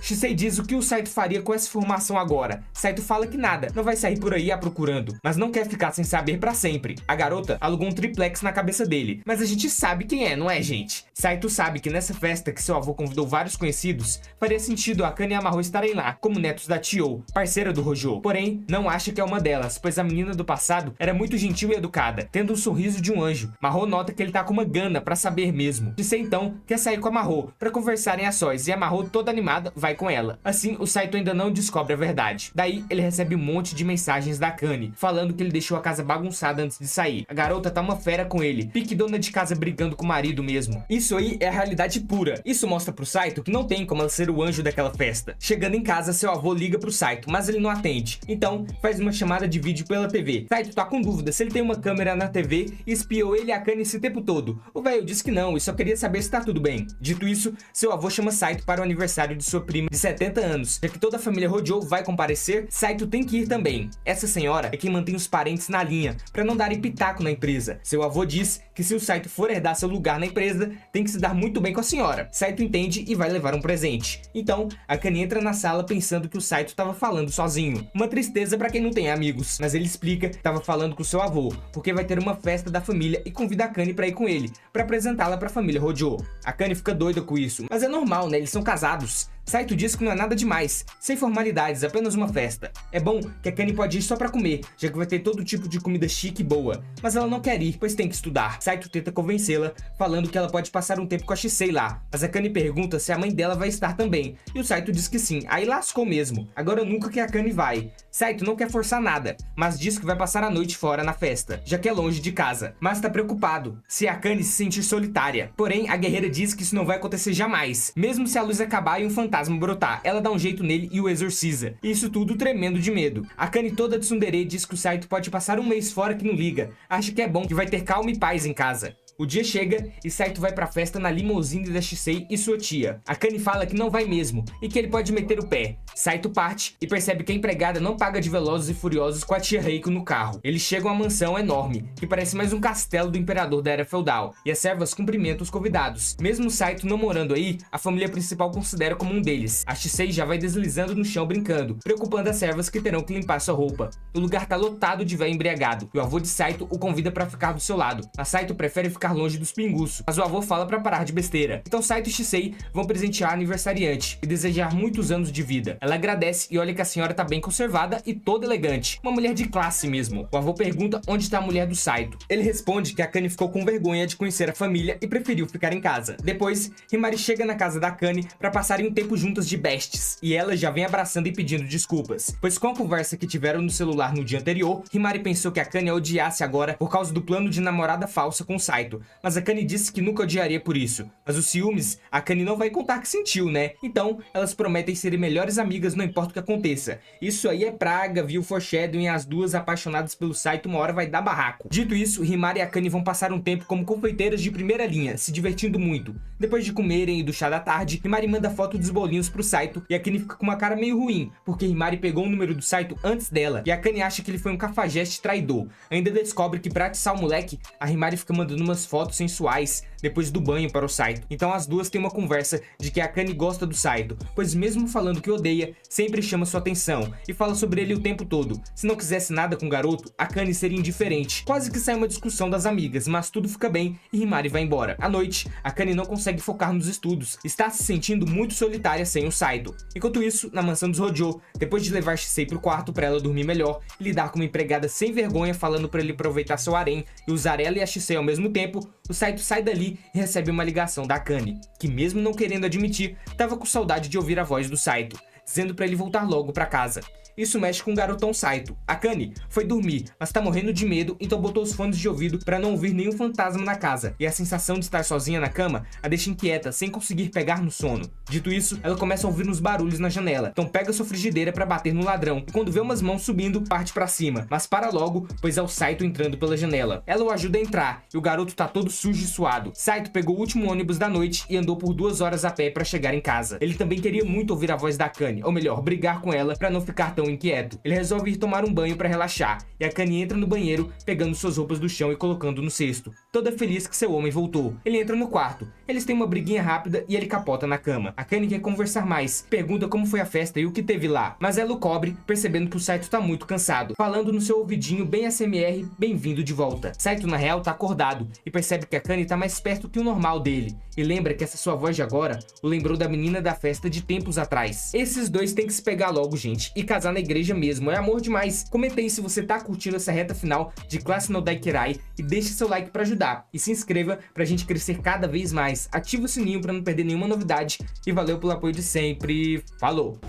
Shisei diz o que o Saito faria com essa informação agora. Saito fala que nada, não vai sair por aí a procurando, mas não quer ficar sem saber pra sempre. A garota alugou um triplex na cabeça dele, mas a gente sabe quem é, não é, gente? Saito sabe que nessa festa que seu avô convidou vários conhecidos, faria sentido a Akane e a Mahou estarem lá, como netos da Chio, parceira do Hojo. Porém, não acha que é uma delas, pois a menina do passado era muito gentil e educada, tendo um sorriso de um anjo. Mahou nota que ele tá com uma gana pra saber mesmo. Shisei então quer sair com a Mahou pra conversarem a sós, e a Mahou toda animada vai com ela. Assim, o Saito ainda não descobre a verdade. Daí, ele recebe um monte de mensagens da Akane, falando que ele deixou a casa bagunçada antes de sair. A garota tá uma fera com ele, pique dona de casa brigando com o marido mesmo. Isso aí é a realidade pura. Isso mostra pro Saito que não tem como ela ser o anjo daquela festa. Chegando em casa, seu avô liga pro Saito, mas ele não atende. Então, faz uma chamada de vídeo pela TV. Saito tá com dúvida se ele tem uma câmera na TV e espiou ele e a Akane esse tempo todo. O velho diz que não e só queria saber se tá tudo bem. Dito isso, seu avô chama Saito para o aniversário de sua prima de 70 anos. Já que toda a família Hojo vai comparecer, Saito tem que ir também. Essa senhora é quem mantém os parentes na linha, pra não darem pitaco na empresa. Seu avô diz que se o Saito for herdar seu lugar na empresa, tem que se dar muito bem com a senhora. Saito entende e vai levar um presente. Então, a Akane entra na sala pensando que o Saito tava falando sozinho. Uma tristeza pra quem não tem amigos, mas ele explica que tava falando com seu avô, porque vai ter uma festa da família e convida a Akane pra ir com ele, pra apresentá-la pra família Hojo. A Akane fica doida com isso, mas é normal, né? Eles são casados. Saito diz que não é nada demais, sem formalidades, apenas uma festa. É bom que a Akane pode ir só pra comer, já que vai ter todo tipo de comida chique e boa, mas ela não quer ir, pois tem que estudar. Saito tenta convencê-la, falando que ela pode passar um tempo com a Shisei lá, mas a Akane pergunta se a mãe dela vai estar também, e o Saito diz que sim, aí lascou mesmo, agora nunca que a Akane vai. Saito não quer forçar nada, mas diz que vai passar a noite fora na festa, já que é longe de casa, mas tá preocupado se a Akane se sentir solitária. Porém, a guerreira diz que isso não vai acontecer jamais, mesmo se a luz acabar e um fantasma brotar, ela dá um jeito nele e o exorciza. Isso tudo tremendo de medo. A Akane toda tsundere diz que o Saito pode passar um mês fora que não liga, acha que é bom, que vai ter calma e paz em casa. O dia chega e Saito vai pra festa na limousine da Shisei e sua tia. A Akane fala que não vai mesmo e que ele pode meter o pé. Saito parte e percebe que a empregada não paga de Velozes e Furiosos com a tia Reiko no carro. Eles chegam à mansão enorme, que parece mais um castelo do imperador da era feudal, e as servas cumprimentam os convidados. Mesmo Saito não morando aí, a família principal considera como um deles. A Shisei já vai deslizando no chão brincando, preocupando as servas que terão que limpar sua roupa. O lugar tá lotado de véio embriagado, e o avô de Saito o convida pra ficar do seu lado, mas Saito prefere ficar longe dos pinguços, mas o avô fala pra parar de besteira. Então Saito e Shisei vão presentear a aniversariante e desejar muitos anos de vida. Ela agradece e olha que a senhora tá bem conservada e toda elegante, uma mulher de classe mesmo. O avô pergunta onde está a mulher do Saito. Ele responde que a Akane ficou com vergonha de conhecer a família e preferiu ficar em casa. Depois, Himari chega na casa da Akane pra passarem um tempo juntas de bestes, e ela já vem abraçando e pedindo desculpas, pois com a conversa que tiveram no celular no dia anterior, Himari pensou que a Akane a odiasse agora por causa do plano de namorada falsa com Saito, mas a Akane disse que nunca odiaria por isso. Mas os ciúmes, a Akane não vai contar que sentiu, né? Então, elas prometem serem melhores amigas não importa o que aconteça. Isso aí é praga, viu? Foreshadowing, as duas apaixonadas pelo Saito, uma hora vai dar barraco. Dito isso, Himari e Akane vão passar um tempo como confeiteiras de primeira linha, se divertindo muito. Depois de comerem e do chá da tarde, Himari manda foto dos bolinhos pro Saito e a Akane fica com uma cara meio ruim, porque Himari pegou o número do Saito antes dela, e a Akane acha que ele foi um cafajeste traidor. Ainda descobre que pra atiçar o moleque, a Himari fica mandando umas fotos sensuais depois do banho para o Saito. Então as duas têm uma conversa de que a Akane gosta do Saito, pois mesmo falando que odeia, sempre chama sua atenção e fala sobre ele o tempo todo. Se não quisesse nada com o garoto, a Akane seria indiferente. Quase que sai uma discussão das amigas, mas tudo fica bem e Himari vai embora. À noite, a Akane não consegue focar nos estudos, está se sentindo muito solitária sem o Saito. Enquanto isso, na mansão dos Hojo, depois de levar Shisei pro quarto para ela dormir melhor e lidar com uma empregada sem vergonha falando para ele aproveitar seu harém e usar ela e a Shisei ao mesmo tempo, o Saito sai dali e recebe uma ligação da Akane, que mesmo não querendo admitir, tava com saudade de ouvir a voz do Saito, dizendo para ele voltar logo para casa. Isso mexe com o garotão Saito. A Akane foi dormir, mas tá morrendo de medo, então botou os fones de ouvido para não ouvir nenhum fantasma na casa, e a sensação de estar sozinha na cama a deixa inquieta, sem conseguir pegar no sono. Dito isso, ela começa a ouvir uns barulhos na janela, então pega sua frigideira para bater no ladrão, e quando vê umas mãos subindo, parte para cima, mas para logo, pois é o Saito entrando pela janela. Ela o ajuda a entrar, e o garoto tá todo sujo e suado. Saito pegou o último ônibus da noite e andou por 2 horas a pé para chegar em casa. Ele também queria muito ouvir a voz da Akane, ou melhor, brigar com ela para não ficar tão inquieto. Ele resolve ir tomar um banho para relaxar, e a Akane entra no banheiro, pegando suas roupas do chão e colocando no cesto, toda feliz que seu homem voltou. Ele entra no quarto, eles têm uma briguinha rápida e ele capota na cama. A Akane quer conversar mais, pergunta como foi a festa e o que teve lá, mas ela o cobre, percebendo que o Saito tá muito cansado, falando no seu ouvidinho bem ASMR, bem-vindo de volta. Saito na real tá acordado, e percebe que a Akane tá mais perto que o normal dele, e lembra que essa sua voz de agora o lembrou da menina da festa de tempos atrás. Esses dois têm que se pegar logo, gente, e casar na igreja mesmo, é amor demais. Comenta aí se você tá curtindo essa reta final de Classe no Daikirai e deixe seu like pra ajudar. E se inscreva pra gente crescer cada vez mais. Ativa o sininho pra não perder nenhuma novidade. E valeu pelo apoio de sempre. Falou!